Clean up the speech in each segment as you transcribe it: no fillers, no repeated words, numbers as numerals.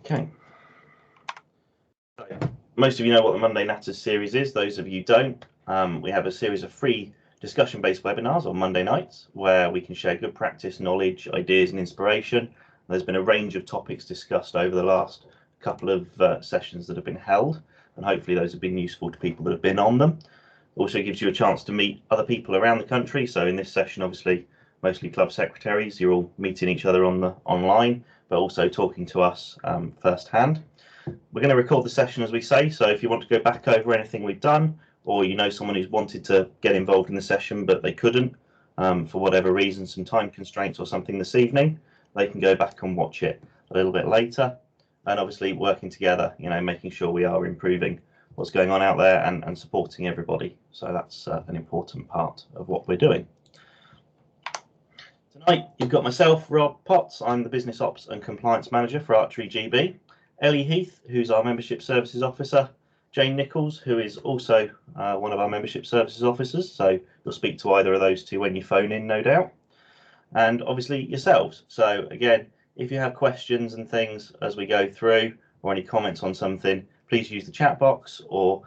Okay. So, most of you know what the Monday Natters series is. Those of you who don't, we have a series of free discussion-based webinars on Monday nights where we can share good practice, knowledge, ideas and inspiration. There's been a range of topics discussed over the last couple of sessions that have been held, and hopefully those have been useful to people that have been on them. Also gives you a chance to meet other people around the country. So in this session, obviously, mostly club secretaries, you're all meeting each other online, but also talking to us firsthand. We're going to record the session, as we say, so if you want to go back over anything we've done, or you know someone who's wanted to get involved in the session but they couldn't for whatever reason, some time constraints or something this evening, they can go back and watch it a little bit later. And obviously working together, making sure we are improving what's going on out there and supporting everybody. So that's an important part of what we're doing. Tonight you've got myself, Rob Potts. I'm the Business Ops and Compliance Manager for Archery GB. Ellie Heath, who's our Membership Services Officer. Jane Nichols, who is also one of our Membership Services Officers. So you'll speak to either of those two when you phone in, no doubt. And obviously yourselves. So again, if you have questions and things as we go through or any comments on something, please use the chat box or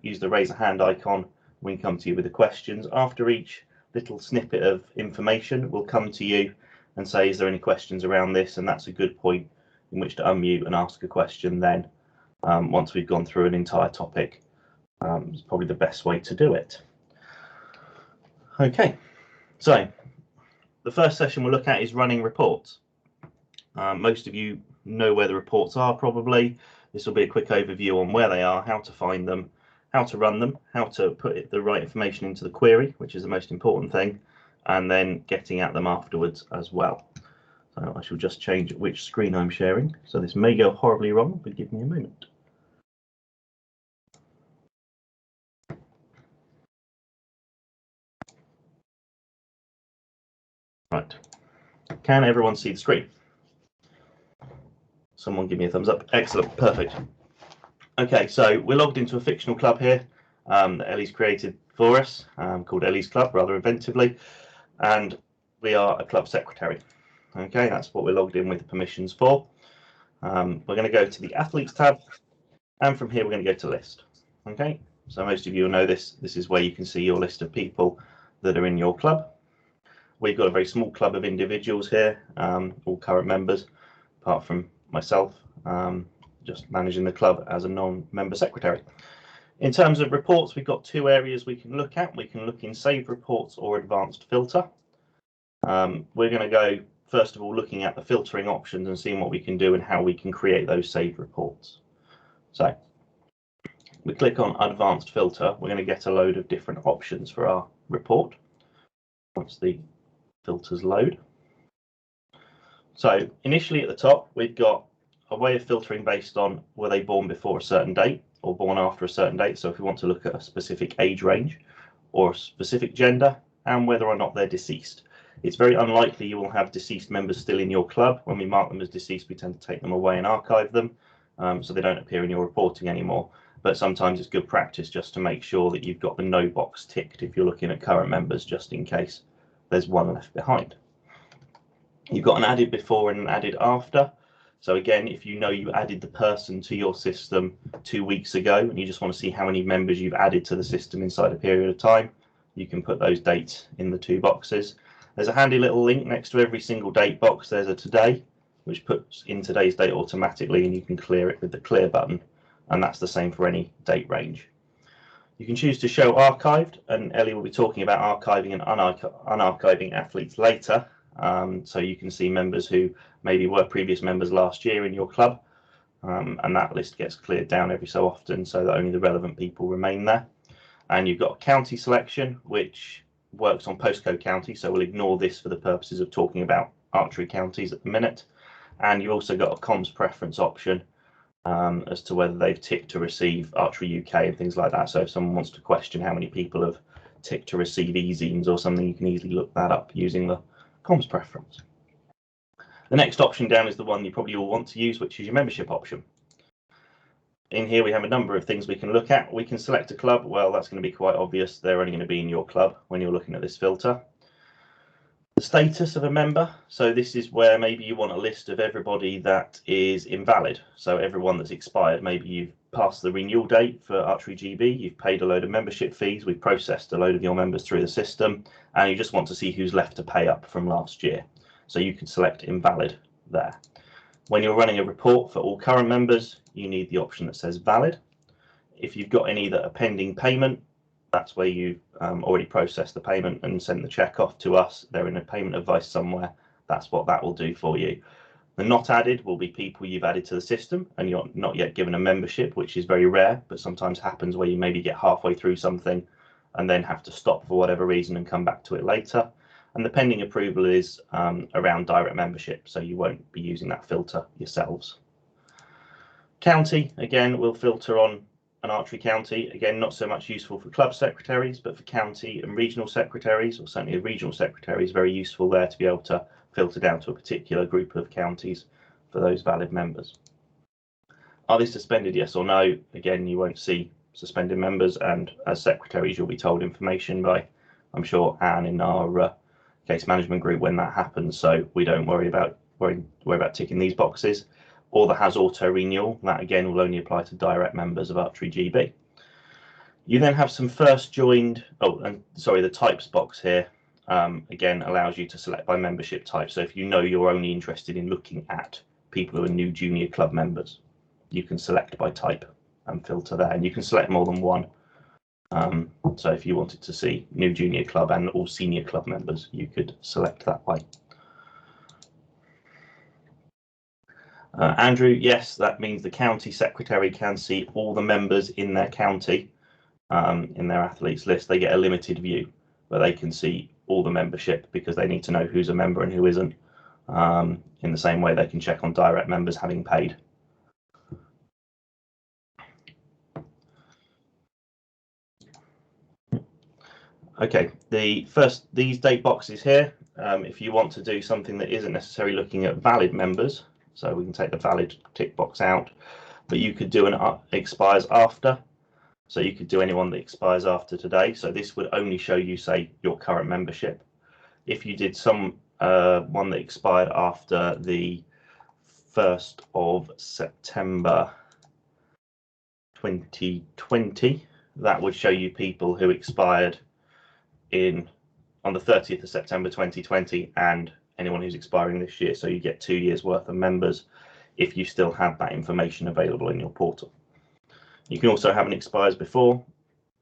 use the raise a hand icon when we come to you with the questions. After each little snippet of information, we'll come to you and say, is there any questions around this? And that's a good point in which to unmute and ask a question then once we've gone through an entire topic. It's probably the best way to do it. Okay, so the first session we'll look at is running reports. Most of you know where the reports are probably. This will be a quick overview on where they are, how to find them, how to run them, how to put the right information into the query, which is the most important thing, and then getting at them afterwards as well. So I shall just change which screen I'm sharing. So this may go horribly wrong, but give me a moment. Right. Can everyone see the screen? Someone give me a thumbs up. Excellent. Perfect. Okay, so we're logged into a fictional club here that Ellie's created for us, called Ellie's Club, rather inventively, and we are a club secretary. Okay, that's what we're logged in with permissions for. We're going to go to the Athletes tab, and from here we're going to go to List. Okay, so most of you will know this. This is where you can see your list of people that are in your club. We've got a very small club of individuals here, all current members, apart from myself, just managing the club as a non-member secretary. In terms of reports, we've got two areas we can look at. We can look in saved reports or advanced filter. We're going to go, first of all, looking at the filtering options and seeing what we can do and how we can create those saved reports. So we click on advanced filter. We're going to get a load of different options for our report once the filters load. So initially at the top, we've got a way of filtering based on were they born before a certain date or born after a certain date. So if we want to look at a specific age range or a specific gender and whether or not they're deceased. It's very unlikely you will have deceased members still in your club. When we mark them as deceased, we tend to take them away and archive them so they don't appear in your reporting anymore. But sometimes it's good practice just to make sure that you've got the no box ticked if you're looking at current members, just in case there's one left behind. You've got an added before and an added after. So again, if you know you added the person to your system 2 weeks ago and you just want to see how many members you've added to the system inside a period of time, you can put those dates in the two boxes. There's a handy little link next to every single date box. There's a today, which puts in today's date automatically, and you can clear it with the clear button. And that's the same for any date range. You can choose to show archived, and Ellie will be talking about archiving and unarchiving athletes later. So you can see members who maybe were previous members last year in your club, and that list gets cleared down every so often so that only the relevant people remain there. And you've got a county selection, which works on postcode county, so we'll ignore this for the purposes of talking about archery counties at the minute. And you've also got a comms preference option as to whether they've ticked to receive Archery UK and things like that. So if someone wants to question how many people have ticked to receive e-zines or something, you can easily look that up using the comms preference. The next option down is the one you probably all want to use, which is your membership option. In here we have a number of things we can look at. We can select a club. Well, that's going to be quite obvious. They're only going to be in your club when you're looking at this filter. The status of a member. So this is where maybe you want a list of everybody that is invalid. So everyone that's expired, maybe you've passed the renewal date for Archery GB, you've paid a load of membership fees, we've processed a load of your members through the system, and you just want to see who's left to pay up from last year. So you can select invalid there. When you're running a report for all current members, you need the option that says valid. If you've got any that are pending payment, that's where you've already processed the payment and sent the check off to us. They're in a payment advice somewhere. That's what that will do for you. The not added will be people you've added to the system and you're not yet given a membership, which is very rare, but sometimes happens where you maybe get halfway through something and then have to stop for whatever reason and come back to it later. And the pending approval is around direct membership, so you won't be using that filter yourselves. County, again, will filter on an archery county. Again, not so much useful for club secretaries, but for county and regional secretaries, or certainly a regional secretary is very useful there to be able to filter down to a particular group of counties for those valid members. Are they suspended, yes or no? Again, you won't see suspended members, and as secretaries you'll be told information by, I'm sure, Anne in our case management group when that happens, so we don't worry about ticking these boxes. Or that has auto renewal, that again will only apply to direct members of Archery GB. You then have some first joined, the types box here again allows you to select by membership type. So if you know you're only interested in looking at people who are new junior club members, you can select by type and filter there, and you can select more than one. So if you wanted to see new junior club and all senior club members, you could select that way. Andrew, yes, that means the county secretary can see all the members in their county, in their athletes list. They get a limited view, but they can see all the membership because they need to know who's a member and who isn't. In the same way they can check on direct members having paid. Okay, these date boxes here, if you want to do something that isn't necessarily looking at valid members, so we can take the valid tick box out, but you could do an expires after. So you could do anyone that expires after today. So this would only show you, say, your current membership. If you did some one that expired after the 1st of September 2020, that would show you people who expired on the 30th of September 2020 and anyone who's expiring this year. So you get 2 years worth of members if you still have that information available in your portal. You can also have an expires before.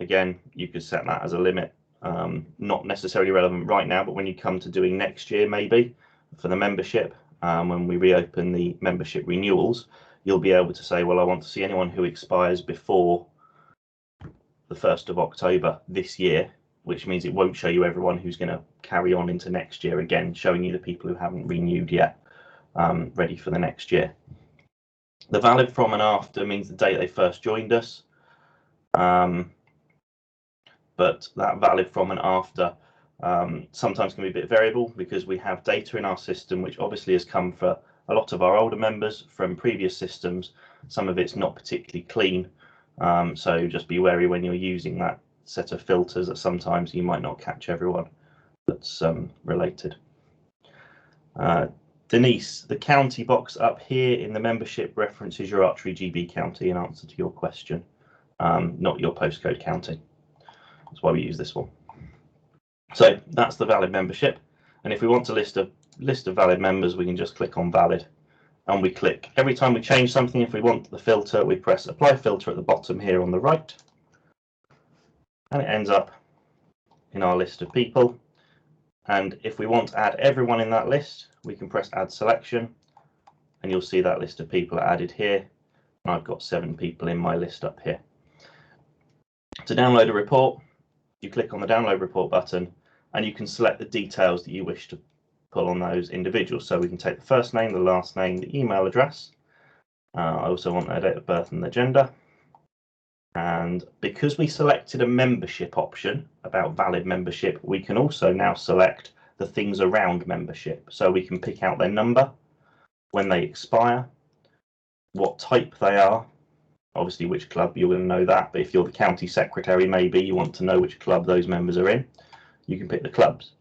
Again, you could set that as a limit. Not necessarily relevant right now, but when you come to doing next year, maybe for the membership, when we reopen the membership renewals, you'll be able to say, well, I want to see anyone who expires before the 1st of October this year, which means it won't show you everyone who's going to carry on into next year, again, showing you the people who haven't renewed yet, ready for the next year. The valid from and after means the date they first joined us, but that valid from and after sometimes can be a bit variable because we have data in our system which obviously has come for a lot of our older members from previous systems. Some of it's not particularly clean, so just be wary when you're using that set of filters that sometimes you might not catch everyone that's related. Denise, the county box up here in the membership references your Archery GB county in answer to your question, not your postcode county. That's why we use this one. So that's the valid membership, and if we want to list of valid members, we can just click on valid, and we click every time we change something. If we want the filter, we press apply filter at the bottom here on the right, and it ends up in our list of people. And if we want to add everyone in that list, we can press add selection, and you'll see that list of people are added here. And I've got 7 people in my list up here. To download a report, you click on the download report button, and you can select the details that you wish to pull on those individuals. So we can take the first name, the last name, the email address. I also want their date of birth and their gender. And because we selected a membership option about valid membership, we can also now select the things around membership. So we can pick out their number, when they expire, what type they are, obviously which club, you're going to know that, but if you're the county secretary, maybe you want to know which club those members are in, you can pick the clubs.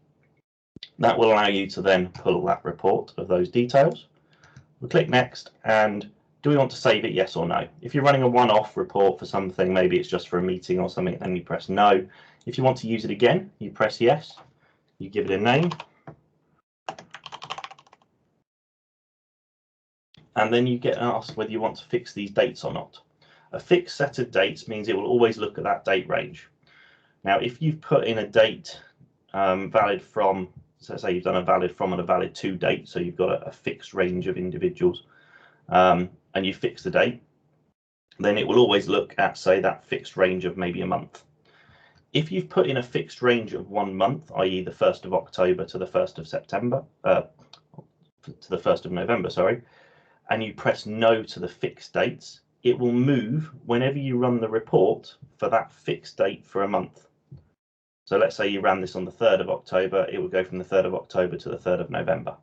That will allow you to then pull that report of those details. We'll click next, and do we want to save it, yes or no? If you're running a one-off report for something, maybe it's just for a meeting or something, then you press no. If you want to use it again, you press yes, you give it a name, and then you get asked whether you want to fix these dates or not. A fixed set of dates means it will always look at that date range. Now, if you've put in a date valid from, so say you've done a valid from and a valid to date, so you've got a fixed range of individuals, and you fix the date, then it will always look at, say, that fixed range of maybe a month. If you've put in a fixed range of 1 month, i.e. the 1st of October to the 1st of September, to the 1st of November, sorry, and you press no to the fixed dates, it will move whenever you run the report for that fixed date for a month. So let's say you ran this on the 3rd of October, it will go from the 3rd of October to the 3rd of November,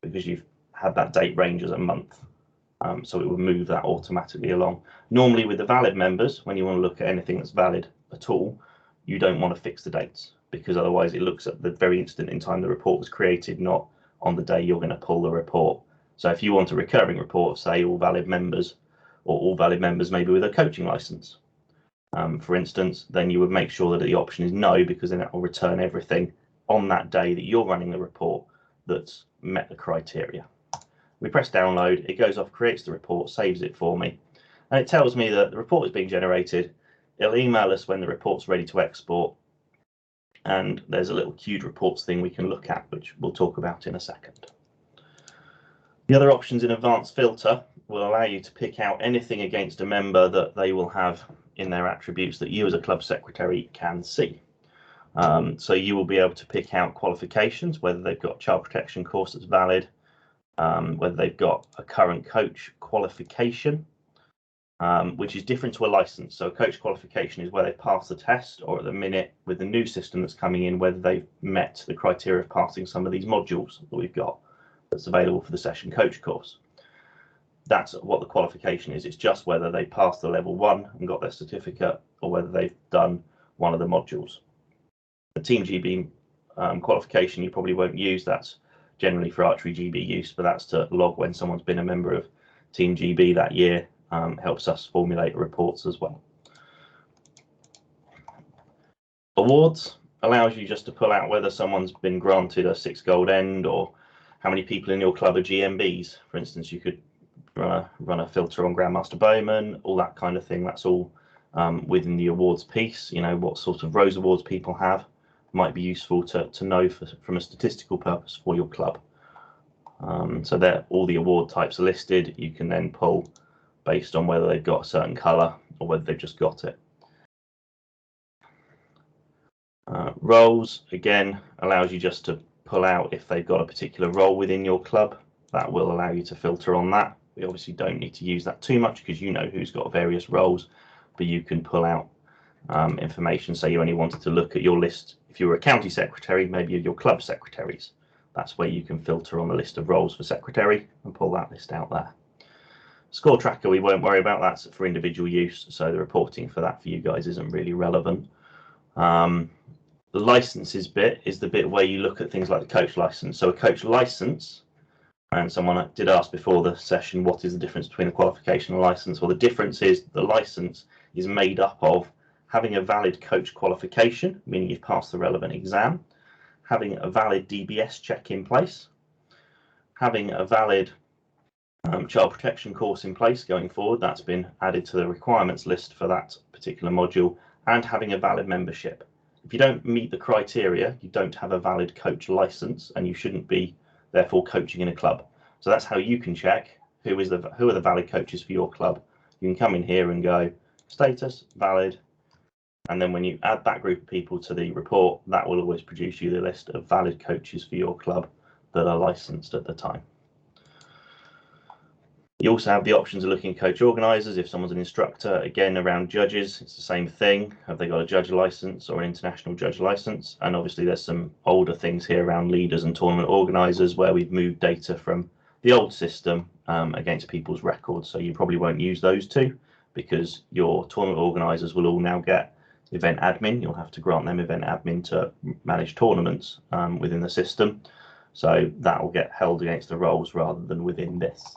because you've had that date range as a month. So it will move that automatically along. Normally with the valid members, when you want to look at anything that's valid at all, you don't want to fix the dates, because otherwise it looks at the very instant in time the report was created, not on the day you're going to pull the report. So if you want a recurring report, say all valid members, or all valid members maybe with a coaching license, for instance, then you would make sure that the option is no, because then it will return everything on that day that you're running the report that's met the criteria. We press download, it goes off, creates the report, saves it for me, and it tells me that the report is being generated. It'll email us when the report's ready to export, and there's a little queued reports thing we can look at, which we'll talk about in a second. The other options in advanced filter will allow you to pick out anything against a member that they will have in their attributes that you as a club secretary can see. So you will be able to pick out qualifications, whether they've got a child protection course that's valid, whether they've got a current coach qualification, which is different to a license. So a coach qualification is where they've passed the test, or at the minute with the new system that's coming in, whether they've met the criteria of passing some of these modules that we've got that's available for the session coach course. That's what the qualification is. It's just whether they passed the level 1 and got their certificate, or whether they've done one of the modules. The Team GB qualification you probably won't use. That's generally for archery GB use, but that's to log when someone's been a member of Team GB that year. Helps us formulate reports as well. Awards allows you just to pull out whether someone's been granted a 6 gold end, or how many people in your club are GMBs. For instance, you could run a filter on Grandmaster Bowman, all that kind of thing. That's all within the awards piece. You know, what sort of Rose Awards people have might be useful to know from a statistical purpose for your club. So there, all the award types are listed. You can then pull based on whether they've got a certain colour or whether they've just got it. Roles, again, allows you just to pull out if they've got a particular role within your club. That will allow you to filter on that. We obviously don't need to use that too much, because you know who's got various roles, but you can pull out information. Say you only wanted to look at your list, if you were a county secretary, maybe your club secretaries. That's where you can filter on the list of roles for secretary and pull that list out there. Score tracker, we won't worry about. That's for individual use, so the reporting for that for you guys isn't really relevant. The licenses bit is the bit where you look at things like the coach license. So a coach license, and someone did ask before the session, what is the difference between a qualification and a license? Well, the difference is the license is made up of having a valid coach qualification, meaning you've passed the relevant exam, having a valid DBS check in place, having a valid child protection course in place going forward, that's been added to the requirements list for that particular module, and having a valid membership. If you don't meet the criteria, you don't have a valid coach license, and you shouldn't be therefore coaching in a club. So that's how you can check who are the valid coaches for your club. You can come in here and go status valid, and then when you add that group of people to the report, that will always produce you the list of valid coaches for your club that are licensed at the time. You also have the options of looking at coach organisers. If someone's an instructor, again, around judges, it's the same thing. Have they got a judge licence or an international judge licence? And obviously there's some older things here around leaders and tournament organisers, where we've moved data from the old system against people's records. So you probably won't use those two, because your tournament organisers will all now get event admin. You'll have to grant them event admin to manage tournaments within the system. So that will get held against the roles rather than within this.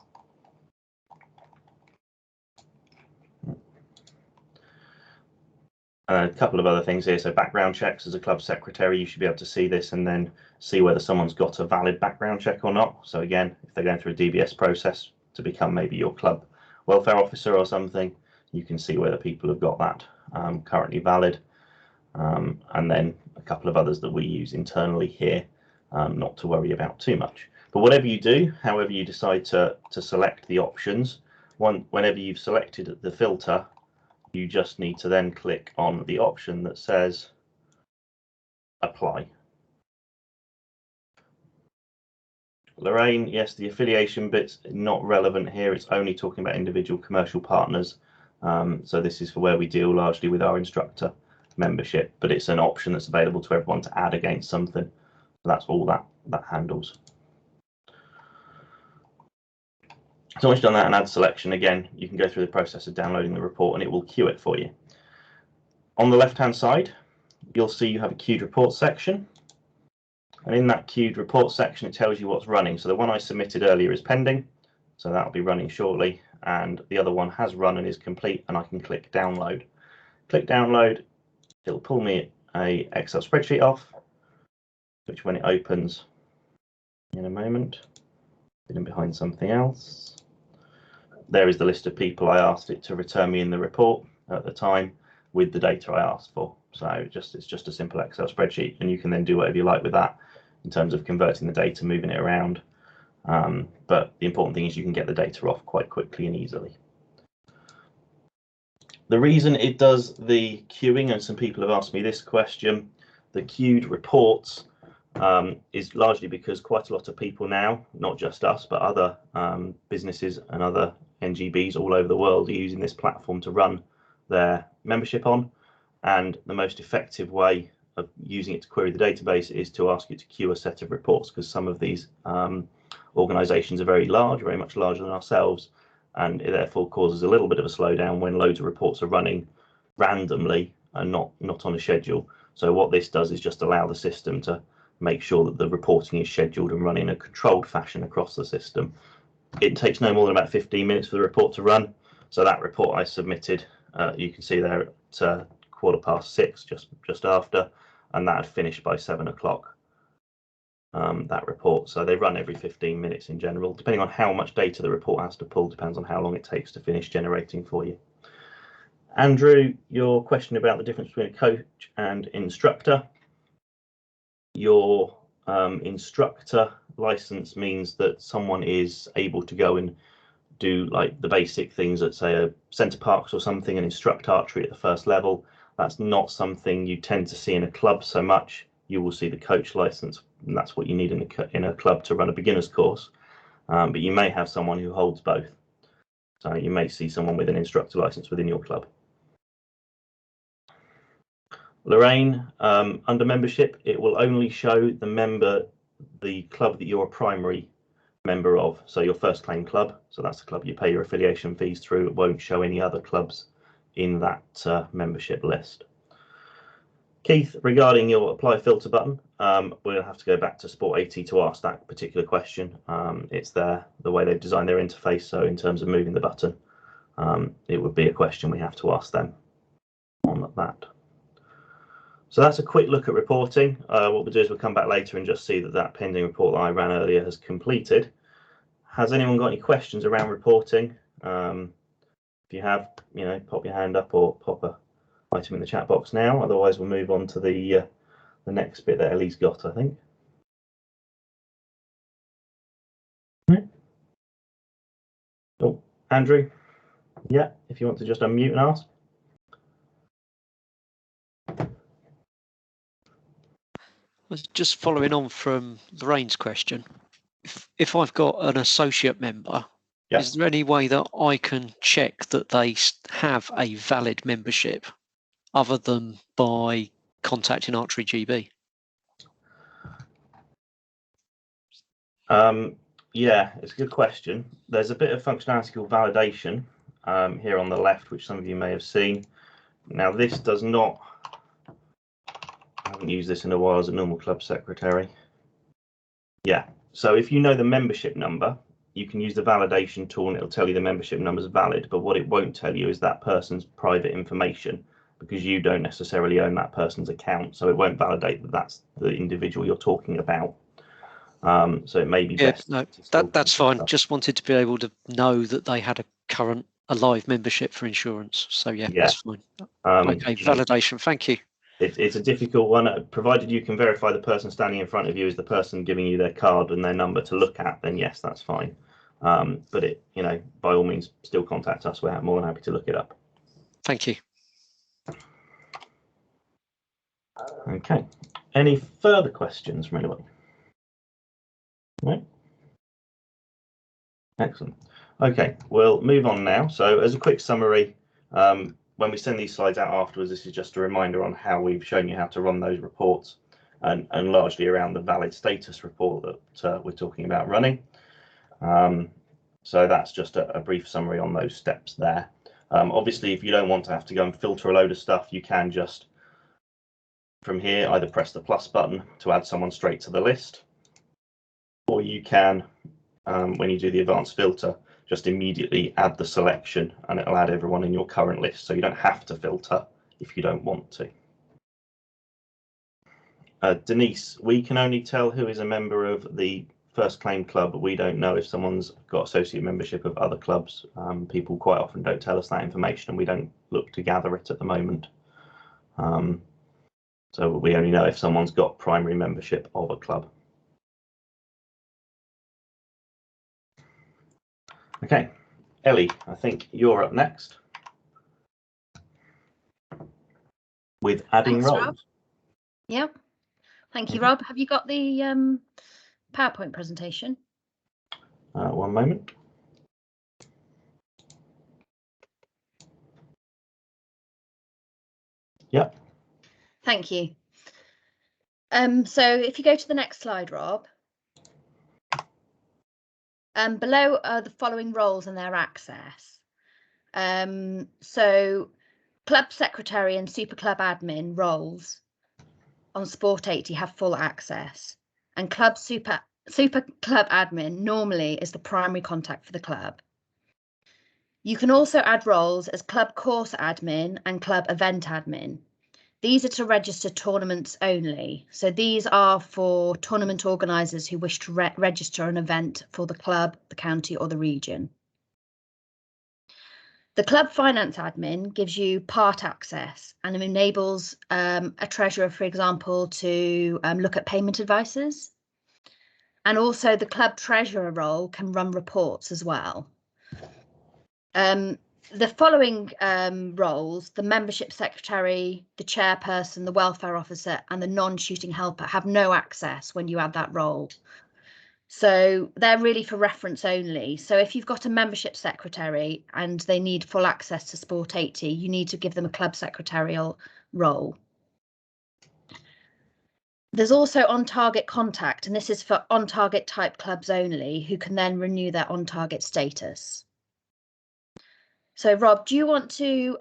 A couple of other things here. So background checks as a club secretary, you should be able to see this and then see whether someone's got a valid background check or not. So again, if they're going through a DBS process to become maybe your club welfare officer or something, you can see whether people have got that currently valid. And then a couple of others that we use internally here, not to worry about too much. But whatever you do, however you decide to select the options, whenever you've selected the filter, you just need to then click on the option that says apply. Lorraine, yes, the affiliation bit's not relevant here. It's only talking about individual commercial partners. So this is for where we deal largely with our instructor membership, but it's an option that's available to everyone to add against something. So that's all that handles. So once you've done that and add selection, again, you can go through the process of downloading the report and it will queue it for you. On the left-hand side, you'll see you have a queued report section. And in that queued report section, it tells you what's running. So the one I submitted earlier is pending, so that'll be running shortly. And the other one has run and is complete, and I can click download. Click download, it'll pull me a Excel spreadsheet off, which when it opens in a moment, hidden behind something else. There is the list of people I asked it to return me in the report at the time with the data I asked for. So it's just a simple Excel spreadsheet, and you can then do whatever you like with that in terms of converting the data, moving it around. But the important thing is you can get the data off quite quickly and easily. The reason it does the queuing, and some people have asked me this question, the queued reports is largely because quite a lot of people now, not just us, but other businesses and other NGBs all over the world are using this platform to run their membership on. And the most effective way of using it to query the database is to ask it to queue a set of reports, because some of these organizations are very large, very much larger than ourselves, and it therefore causes a little bit of a slowdown when loads of reports are running randomly and not on a schedule. So what this does is just allow the system to make sure that the reporting is scheduled and run in a controlled fashion across the system. It takes no more than about 15 minutes for the report to run. So that report I submitted, you can see there at 6:15, just after, and that had finished by 7 o'clock, that report. So they run every 15 minutes in general. Depending on how much data the report has to pull, depends on how long it takes to finish generating for you. Andrew, your question about the difference between a coach and instructor. Your instructor license means that someone is able to go and do like the basic things at, say, a Centre Parks or something, and instruct archery at the first level. That's not something you tend to see in a club so much. You will see the coach license, and that's what you need in a club to run a beginner's course. But you may have someone who holds both. So you may see someone with an instructor license within your club. Lorraine, under membership, it will only show the club that you're a primary member of. So your first claim club, so that's the club you pay your affiliation fees through. It won't show any other clubs in that membership list. Keith, regarding your apply filter button, we'll have to go back to Sport AT to ask that particular question. It's the way they've designed their interface, so in terms of moving the button, it would be a question we have to ask them on that. So that's a quick look at reporting. What we'll do is we'll come back later and just see that that pending report that I ran earlier has completed. Has anyone got any questions around reporting? If you have, pop your hand up or pop a item in the chat box now. Otherwise, we'll move on to the next bit that Ellie's got, I think. Oh, Andrew, yeah, if you want to just unmute and ask. Just following on from Lorraine's question, if I've got an associate member, yeah, is there any way that I can check that they have a valid membership other than by contacting Archery GB? Yeah, it's a good question. There's a bit of functionality called validation here on the left, which some of you may have seen. Now, this does not haven't used this in a while as a normal club secretary. Yeah, so if you know the membership number, you can use the validation tool and it'll tell you the membership number is valid, but what it won't tell you is that person's private information, because you don't necessarily own that person's account, so it won't validate that that's the individual you're talking about. So it may be best. No, to that's fine. Just wanted to be able to know that they had a live membership for insurance. So yeah, that's fine. Okay, validation. Thank you. It's a difficult one. Provided you can verify the person standing in front of you is the person giving you their card and their number to look at, then yes, that's fine. But by all means, still contact us. We're more than happy to look it up. Thank you. Okay. Any further questions from anyone? No? Excellent. Okay, we'll move on now. So as a quick summary, when we send these slides out afterwards, this is just a reminder on how we've shown you how to run those reports, and largely around the valid status report that we're talking about running. So that's just a brief summary on those steps there. Obviously, if you don't want to have to go and filter a load of stuff, you can just, from here, either press the plus button to add someone straight to the list, or you can, when you do the advanced filter, just immediately add the selection and it'll add everyone in your current list. So you don't have to filter if you don't want to. Denise, we can only tell who is a member of the first claim club, but we don't know if someone's got associate membership of other clubs. People quite often don't tell us that information and we don't look to gather it at the moment. So we only know if someone's got primary membership of a club. Okay, Ellie, I think you're up next with adding roles. Rob. Yep. Thank you, Rob. Have you got the PowerPoint presentation? 1 moment. Yep. Thank you. So if you go to the next slide, Rob. Below are the following roles and their access. So club secretary and super club admin roles on Sport 80 have full access, and club super club admin normally is the primary contact for the club. You can also add roles as club course admin and club event admin. These are to register tournaments only. So these are for tournament organisers who wish to register an event for the club, the county or the region. The club finance admin gives you part access and enables a treasurer, for example, to look at payment advices. And also the club treasurer role can run reports as well. The following roles, the membership secretary, the chairperson, the welfare officer and the non-shooting helper have no access when you add that role. So they're really for reference only. So if you've got a membership secretary and they need full access to Sport 80, you need to give them a club secretarial role. There's also on-target contact, and this is for on-target type clubs only, who can then renew their on-target status. So Rob, do you want to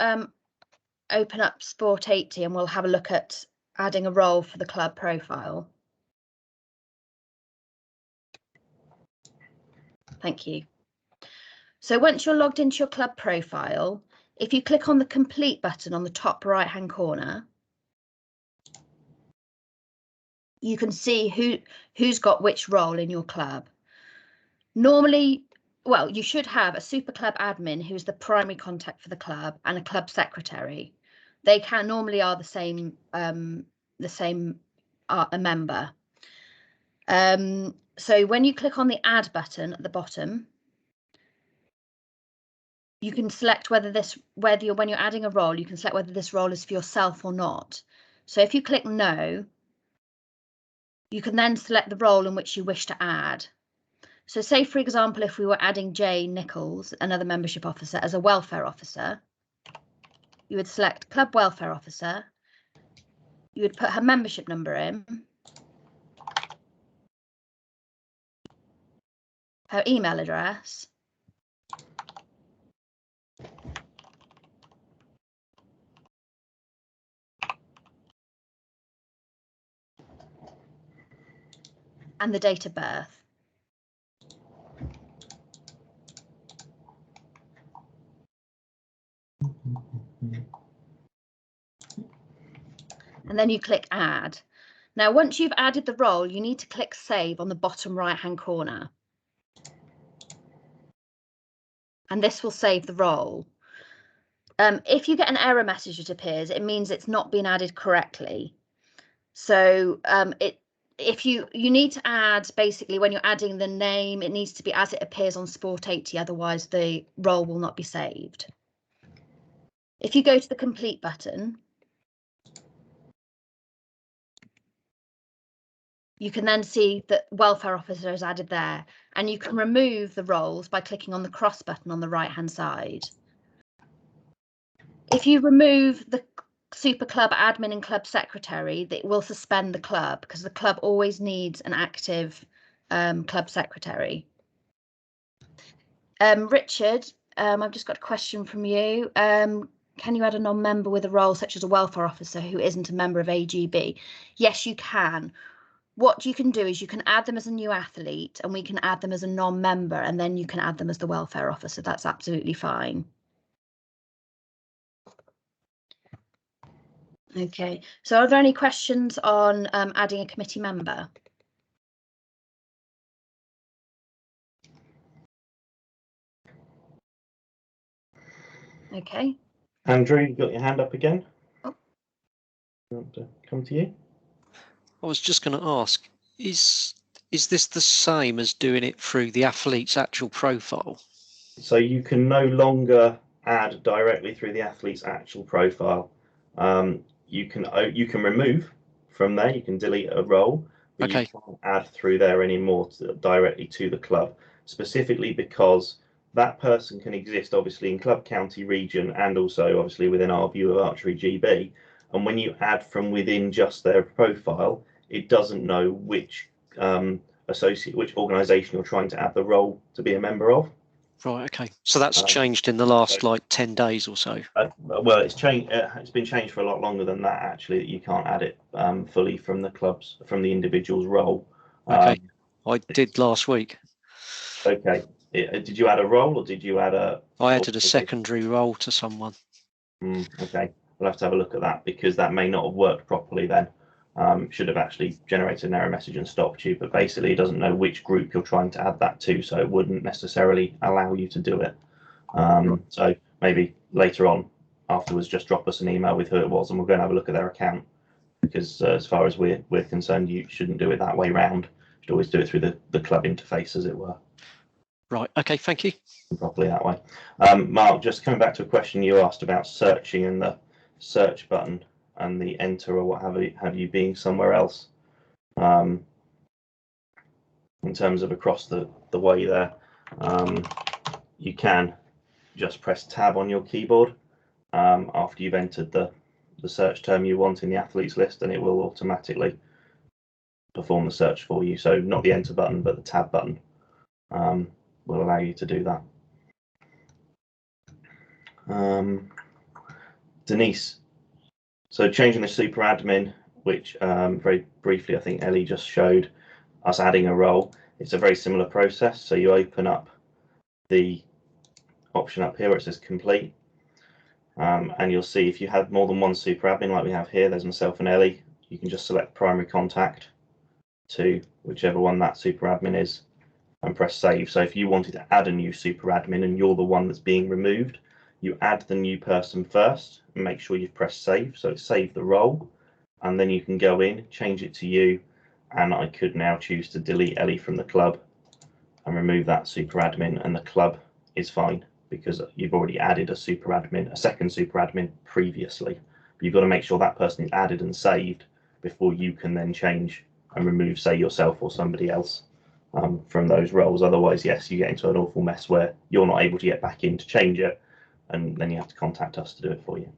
open up Sport 80 and we'll have a look at adding a role for the club profile? Thank you. So once you're logged into your club profile, if you click on the complete button on the top right hand corner, you can see who's got which role in your club. Normally, well, you should have a super club admin who's the primary contact for the club and a club secretary. They normally are the same a member. So when you click on the add button at the bottom, you can select when you're adding a role, you can select whether this role is for yourself or not. So if you click no, you can then select the role in which you wish to add. So say, for example, if we were adding Jay Nichols, another membership officer, as a welfare officer, you would select club welfare officer. You would put her membership number in, her email address, and the date of birth. And then you click add. Now, once you've added the role, you need to click save on the bottom right-hand corner. And this will save the role. If you get an error message that appears, it means it's not been added correctly. So if you need to add, basically, when you're adding the name, it needs to be as it appears on Sport 80, otherwise the role will not be saved. If you go to the complete button, you can then see that welfare officer is added there, and you can remove the roles by clicking on the cross button on the right hand side. If you remove the Super Club admin and club secretary, that will suspend the club, because the club always needs an active club secretary. Richard, I've just got a question from you. Can you add a non-member with a role such as a welfare officer who isn't a member of AGB? Yes, you can. What you can do is you can add them as a new athlete, and we can add them as a non-member, and then you can add them as the welfare officer. That's absolutely fine. Okay, so are there any questions on adding a committee member? Okay. Andrew, you got your hand up again? Oh. You want to come to you? I was just going to ask, is this the same as doing it through the athlete's actual profile? So you can no longer add directly through the athlete's actual profile. You can remove from there. You can delete a role, but Okay. you can't add through there anymore directly to the club, specifically because that person can exist obviously in club, county, region, and also obviously within our view of Archery GB. And when you add from within just their profile, it doesn't know which which organisation you're trying to add the role to be a member of. Right. Okay. So that's changed in the last like 10 days or so. Well, it's changed. It's been changed for a lot longer than that. Actually, that you can't add it fully from the club's, from the individual's role. Okay. I did last week. Okay. Did you add a role, or did you add a? I added a secondary role to someone. Okay. We'll have to have a look at that, because that may not have worked properly then. Should have actually generated an error message and stopped you, but basically it doesn't know which group you're trying to add that to, so it wouldn't necessarily allow you to do it. So maybe later on afterwards, just drop us an email with who it was, and we'll go and have a look at their account, because as far as we're concerned, you shouldn't do it that way round. You should always do it through the club interface, as it were. Right. Okay. Thank you. Properly that way. Mark, just coming back to a question you asked about searching and the search button and the enter or what have you being somewhere else. In terms of across the way there, you can just press tab on your keyboard after you've entered the search term you want in the athletes list, and it will automatically perform the search for you. So not the enter button, but the tab button will allow you to do that. Denise, so changing the super admin, which very briefly I think Ellie just showed us adding a role. It's a very similar process. So you open up the option up here where it says complete, and you'll see if you have more than one super admin like we have here, there's myself and Ellie, you can just select primary contact to whichever one that super admin is and press save. So if you wanted to add a new super admin and you're the one that's being removed, you add the new person first and make sure you've pressed save, so it's saved the role, and then you can go in, change it to you, and I could now choose to delete Ellie from the club and remove that super admin, and the club is fine because you've already added a super admin, a second super admin previously. But you've got to make sure that person is added and saved before you can then change and remove, say, yourself or somebody else from those roles. Otherwise, yes, you get into an awful mess where you're not able to get back in to change it, and then you have to contact us to do it for you.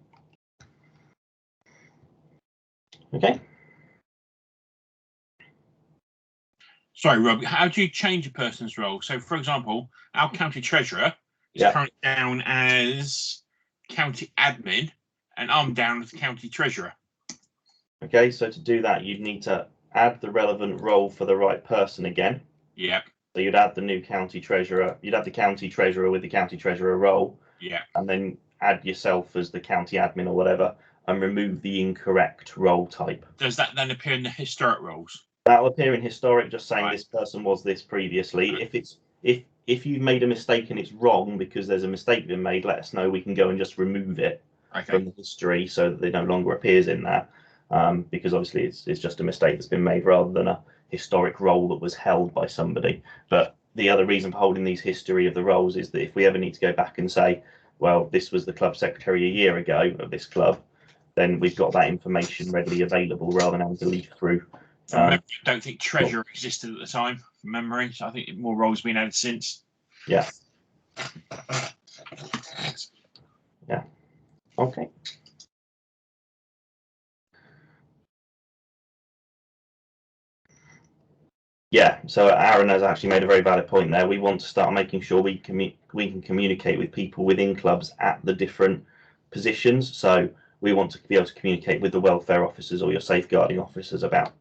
Okay. Sorry, Rob, how do you change a person's role? So, for example, our county treasurer is currently down as county admin, and I'm down as county treasurer. Okay, so to do that, you'd need to add the relevant role for the right person again. Yeah. So you'd add the new county treasurer. You'd have the county treasurer with the county treasurer role. Yeah. And then add yourself as the county admin or whatever, and remove the incorrect role type. Does that then appear in the historic roles? That'll appear in historic, just saying Right. this person was this previously. Right. If you've made a mistake and it's wrong because there's a mistake been made, let us know. We can go and just remove it from the history so that it no longer appears in there. Because obviously it's just a mistake that's been made rather than a historic role that was held by somebody. But the other reason for holding these history of the roles is that if we ever need to go back and say, well, this was the club secretary a year ago of this club, then we've got that information readily available rather than having to leaf through. I don't think treasurer existed at the time, from memory, so I think more roles have been added since. Yeah. Yeah. Okay. Yeah, so Aaron has actually made a very valid point there. We want to start making sure we can communicate with people within clubs at the different positions. So we want to be able to communicate with the welfare officers or your safeguarding officers about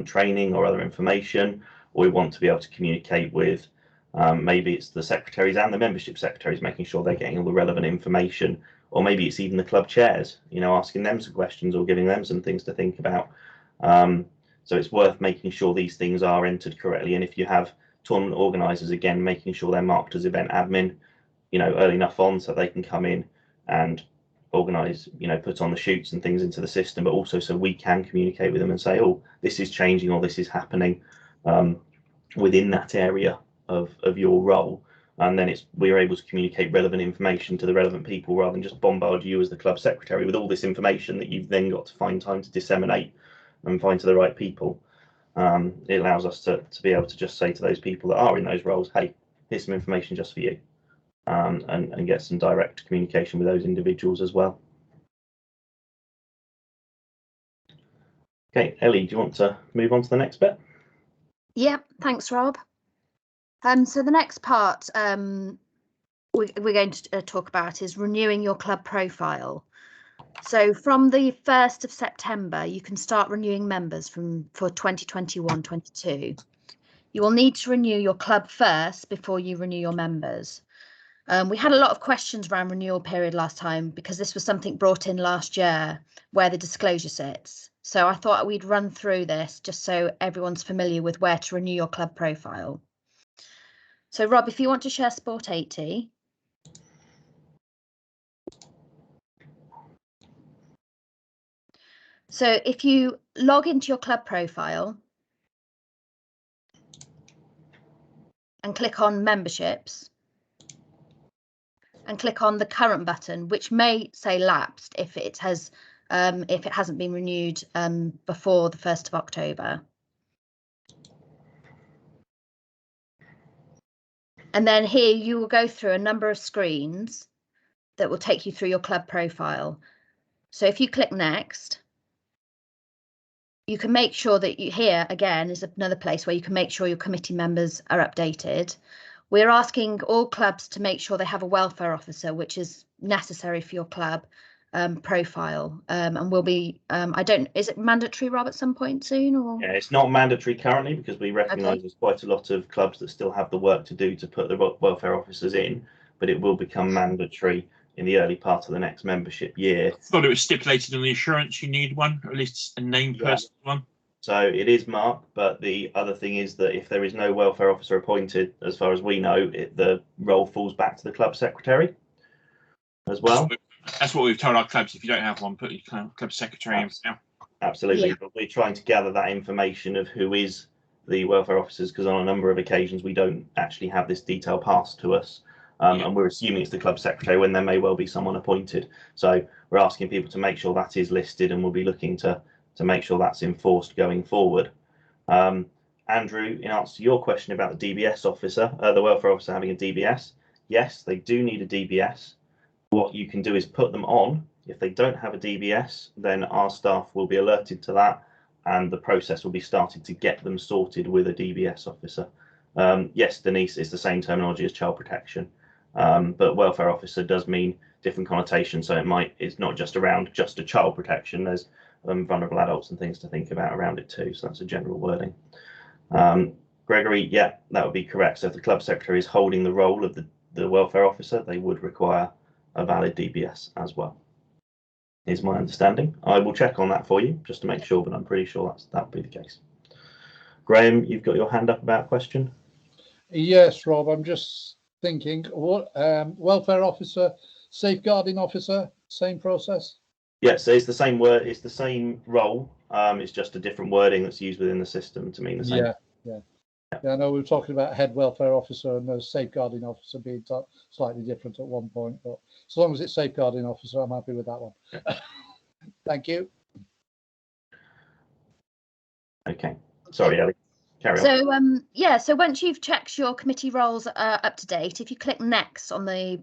training or other information, or we want to be able to communicate with maybe it's the secretaries and the membership secretaries, making sure they're getting all the relevant information, or maybe it's even the club chairs, asking them some questions or giving them some things to think about. So it's worth making sure these things are entered correctly. And if you have tournament organisers, again, making sure they're marked as event admin, early enough on so they can come in and organise, put on the shoots and things into the system, but also so we can communicate with them and say, oh, this is changing or this is happening within that area of your role. And then we're able to communicate relevant information to the relevant people rather than just bombard you as the club secretary with all this information that you've then got to find time to disseminate and find to the right people. It allows us to be able to just say to those people that are in those roles, hey, here's some information just for you, and get some direct communication with those individuals as well. Okay, Ellie, do you want to move on to the next bit? Yep, thanks, Rob. So the next part we're going to talk about is renewing your club profile. So from the 1st of September, you can start renewing members for 2021-22. You will need to renew your club first before you renew your members. We had a lot of questions around renewal period last time because this was something brought in last year where the disclosure sits. So I thought we'd run through this just so everyone's familiar with where to renew your club profile. So Rob, if you want to share Sport 80. So if you log into your club profile and click on memberships and click on the current button, which may say lapsed if it hasn't been renewed before the 1st of October. And then here you will go through a number of screens that will take you through your club profile. So if you click next, you can make sure that here again is another place where you can make sure your committee members are updated. We're asking all clubs to make sure they have a welfare officer, which is necessary for your club profile, and will be is it mandatory, Rob, at some point soon? Or yeah, it's not mandatory currently because we recognise there's quite a lot of clubs that still have the work to do to put the welfare officers in, but it will become mandatory in the early part of the next membership year. I thought it was stipulated in the insurance you need one, or at least a named person one. So it is marked, but the other thing is that if there is no welfare officer appointed, as far as we know, the role falls back to the club secretary as well. That's what we've told our clubs. If you don't have one, put your club secretary in now. Absolutely, Yeah. but we're trying to gather that information of who is the welfare officers because on a number of occasions we don't actually have this detail passed to us. And we're assuming it's the club secretary when there may well be someone appointed. So we're asking people to make sure that is listed, and we'll be looking to make sure that's enforced going forward. Andrew, in answer to your question about the DBS officer, the welfare officer having a DBS, yes, they do need a DBS. What you can do is put them on. If they don't have a DBS, then our staff will be alerted to that, and the process will be started to get them sorted with a DBS officer. Yes, Denise, is the same terminology as child protection. But welfare officer does mean different connotations, so it's not just around just a child protection. There's vulnerable adults and things to think about around it too. So that's a general wording. Gregory, yeah, that would be correct. So if the club secretary is holding the role of the welfare officer, they would require a valid DBS as well, is my understanding. I will check on that for you just to make sure, but I'm pretty sure that would be the case. Graham, you've got your hand up about a question? Yes, Rob, I'm just thinking, what welfare officer, safeguarding officer, same process? Yes, so it's the same word, it's the same role, it's just a different wording that's used within the system to mean the same. Yeah, I know we were talking about head welfare officer and the safeguarding officer being slightly different at one point, but as long as it's safeguarding officer, I'm happy with that one. Yeah. Thank you. Okay, sorry, Ellie, carry on. So yeah, so once you've checked your committee roles are up to date, if you click next on the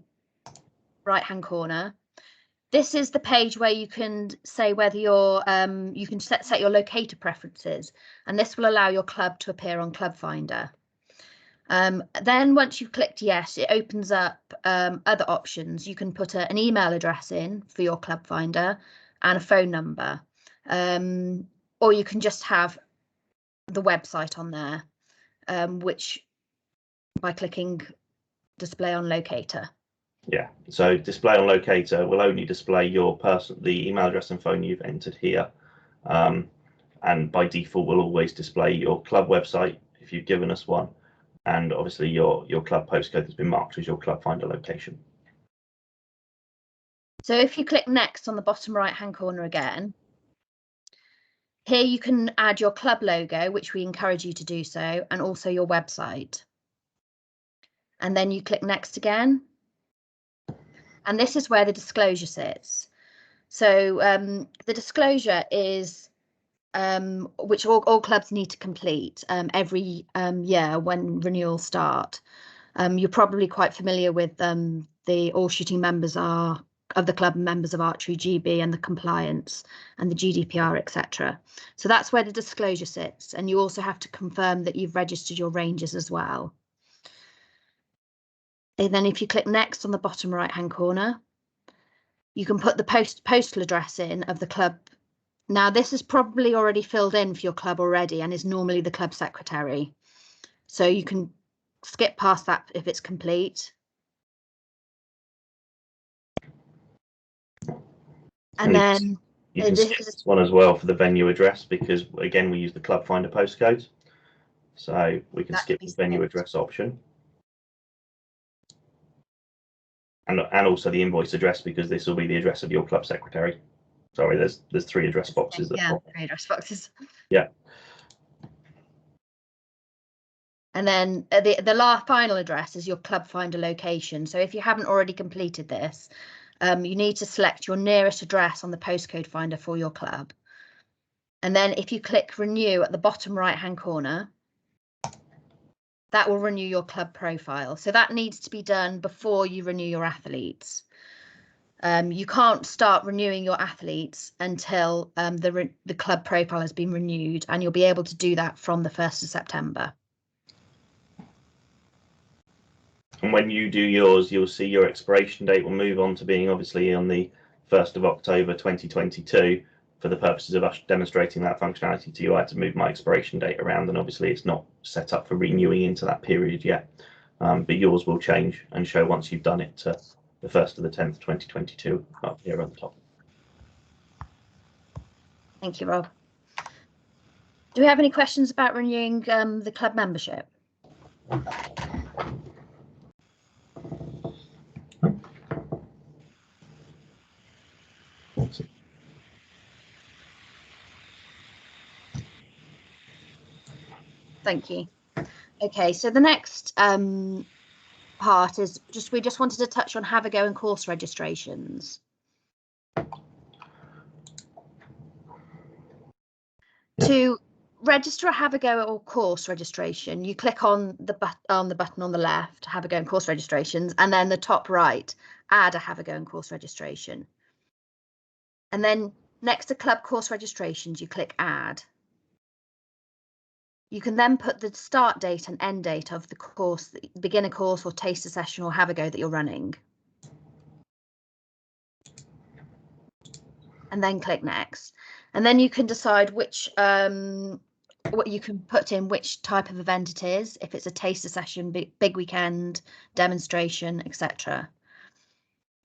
right hand corner, this is the page where you can say whether you're you can set your locator preferences, and this will allow your club to appear on Club Finder. Then once you've clicked yes, it opens up other options. You can put an email address in for your Club Finder and a phone number, or you can just have the website on there, which by clicking display on Locator. Yeah, so display on Locator will only display the email address and phone you've entered here, and by default will always display your club website if you've given us one, and obviously your club postcode has been marked as your Club Finder location. So if you click next on the bottom right hand corner again, here you can add your club logo, which we encourage you to do so, and also your website. And then you click next again. And this is where the disclosure sits. So the disclosure is which all clubs need to complete every year when renewals start. You're probably quite familiar with the all shooting members of the club members of Archery GB and the compliance and the GDPR, etc. So that's where the disclosure sits, and you also have to confirm that you've registered your ranges as well. And then if you click next on the bottom right hand corner, you can put the postal address in of the club. Now this is probably already filled in for your club already and is normally the club secretary, so you can skip past that if it's complete. And then you can skip this one as well for the venue address, because again we use the Club Finder postcode, so we can skip the venue address option, and also the invoice address, because this will be the address of your club secretary. Sorry, there's 3 address boxes. Yeah, 3 address boxes. Yeah. And then the final address is your Club Finder location. So if you haven't already completed this, you need to select your nearest address on the postcode finder for your club. And then if you click renew at the bottom right hand corner, that will renew your club profile. So that needs to be done before you renew your athletes. You can't start renewing your athletes until the club profile has been renewed, and you'll be able to do that from the 1st of September. And when you do yours, you'll see your expiration date will move on to being obviously on the 1st of October 2022. For the purposes of us demonstrating that functionality to you, I had to move my expiration date around, and obviously it's not set up for renewing into that period yet. But yours will change and show once you've done it to the 1st of the 10th, 2022, up here on the top. Thank you, Rob. Do we have any questions about renewing the club membership? Thank you. Okay, so the next part is we just wanted to touch on have a go and course registrations. Yeah. To register a have a go or course registration, you click on the button on the left, have a go and course registrations, and then the top right, add a have a go and course registration. And then next to club course registrations, you click add. You can then put the start date and end date of the course, the beginner course or taster session or have a go that you're running. And then click next. And then you can decide which what you can put in, which type of event it is, if it's a taster session, big weekend, demonstration, etc.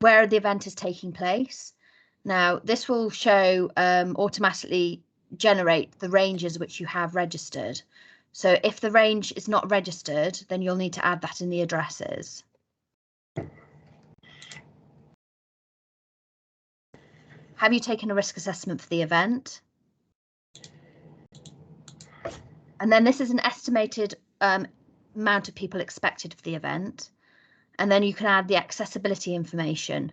Where the event is taking place. Now, this will show automatically generate the ranges which you have registered. So if the range is not registered, then you'll need to add that in the addresses. Have you taken a risk assessment for the event? And then this is an estimated amount of people expected for the event. And then you can add the accessibility information.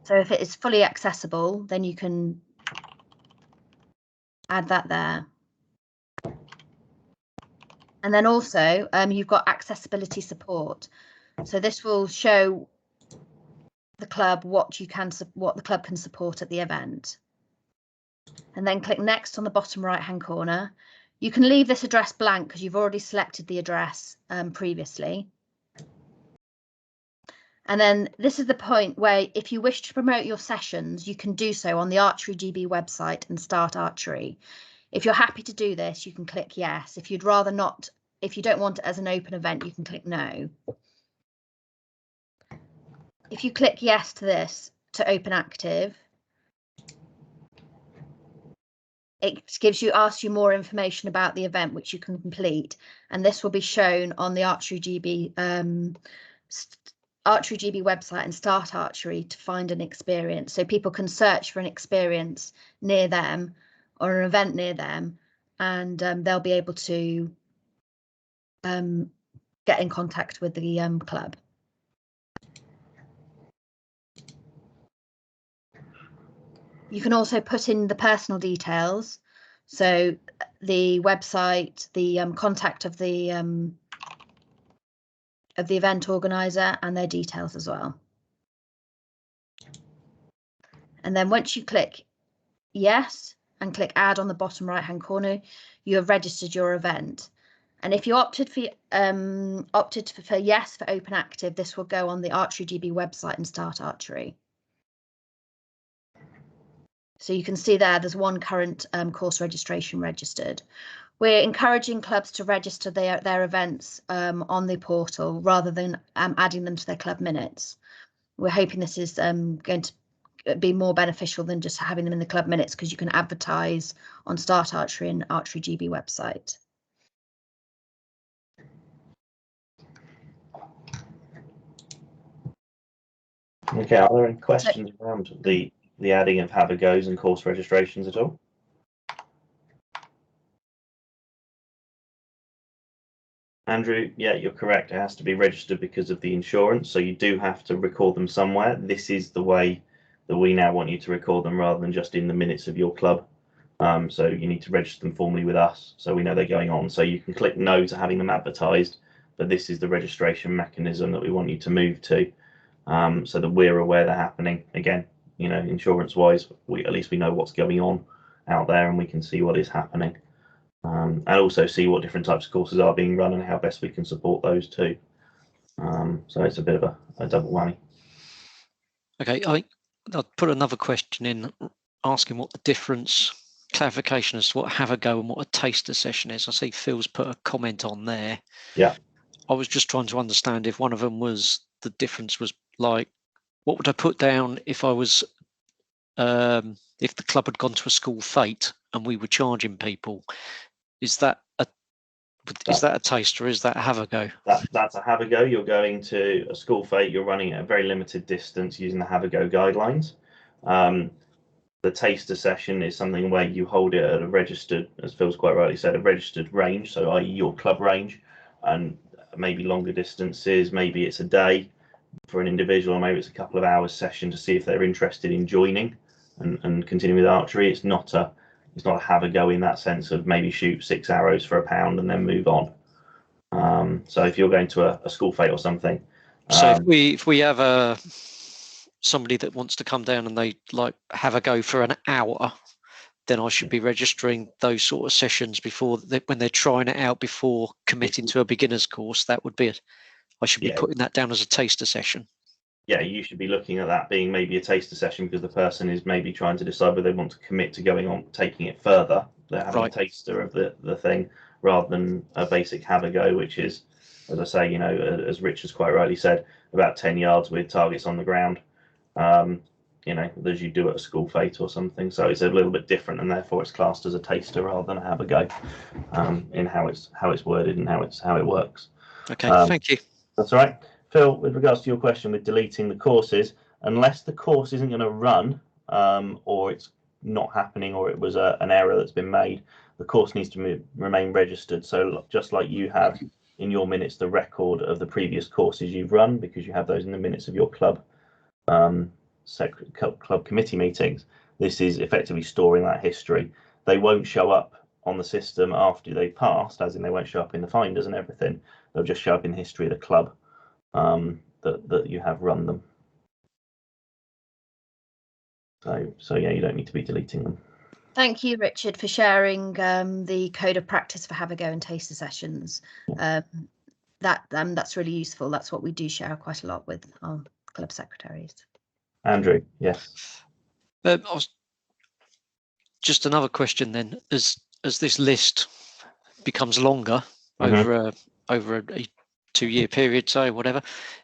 So if it is fully accessible, then you can add that there. And then also you've got accessibility support. So this will show the club what the club can support at the event. And then click next on the bottom right hand corner. You can leave this address blank because you've already selected the address previously. And then this is the point where if you wish to promote your sessions, you can do so on the Archery GB website and Start Archery. If you're happy to do this, you can click yes. If you'd rather not, if you don't want it as an open event, you can click no. If you click yes to this, to open active, it asks you more information about the event which you can complete, and this will be shown on the Archery GB website and Start Archery to find an experience. So people can search for an experience near them or an event near them, and they'll be able to get in contact with the club. You can also put in the personal details, so the website, the contact of the event organizer, and their details as well. And then once you click yes and click add on the bottom right hand corner, you have registered your event. And if you opted for yes for open active, this will go on the Archery GB website and Start Archery. So you can see there's one current course registration registered. We're encouraging clubs to register their events on the portal rather than adding them to their club minutes. We're hoping this is going to be more beneficial than just having them in the club minutes, because you can advertise on Start Archery and Archery GB website. Okay, are there any questions around the adding of have-a-goes and course registrations at all? Andrew, yeah, you're correct. It has to be registered because of the insurance, so you do have to record them somewhere. This is the way that we now want you to record them, rather than just in the minutes of your club. So you need to register them formally with us, so we know they're going on. So you can click no to having them advertised, but this is the registration mechanism that we want you to move to, so that we're aware they're happening. Again, you know, insurance-wise, at least we know what's going on out there, and we can see what is happening. And also see what different types of courses are being run and how best we can support those too. So it's a bit of a double whammy. Okay, I'll put another question in asking what the difference, clarification as to what have a go and what a taster session is. I see Phil's put a comment on there. Yeah. I was just trying to understand if one of them was, the difference was like, what would I put down if I was, if the club had gone to a school fete and we were charging people? Is that a taster? Is that a have a go? That's a have a go. You're going to a school fete. You're running at a very limited distance using the have a go guidelines. The taster session is something where you hold it at a registered, as Phil's quite rightly said, a registered range. So i.e. your club range, and maybe longer distances. Maybe it's a day for an individual, or maybe it's a couple of hours session to see if they're interested in joining and continuing with archery. It's not a have a go in that sense of maybe shoot 6 arrows for £1 and then move on. So if you're going to a school fete or something. So if we have somebody that wants to come down and they like have a go for an hour, then I should be registering those sort of sessions before when they're trying it out, before committing to a beginner's course. That would be I should be putting that down as a taster session. yeah, you should be looking at that being maybe a taster session, because the person is maybe trying to decide whether they want to commit to going on, taking it further. They're having a taster of the thing rather than a basic have a go, which is, as I say, as Rich has quite rightly said, about 10 yards with targets on the ground, as you do at a school fete or something. So it's a little bit different, and therefore it's classed as a taster rather than a have a go, in how it's worded and how it works. Okay, thank you. That's all right. Phil, with regards to your question with deleting the courses, unless the course isn't going to run, or it's not happening, or it was an error that's been made, the course needs to remain registered. So just like you have in your minutes the record of the previous courses you've run, because you have those in the minutes of your club club committee meetings, this is effectively storing that history. They won't show up on the system after they've passed, as in they won't show up in the finders and everything. They'll just show up in the history of the club that you have run them. So yeah, you don't need to be deleting them. Thank you, Richard, for sharing the code of practice for have a go and taster sessions. That's really useful. That's what we do share quite a lot with our club secretaries. Andrew, yes. Just another question then. As this list becomes longer over a 2-year period, say whatever,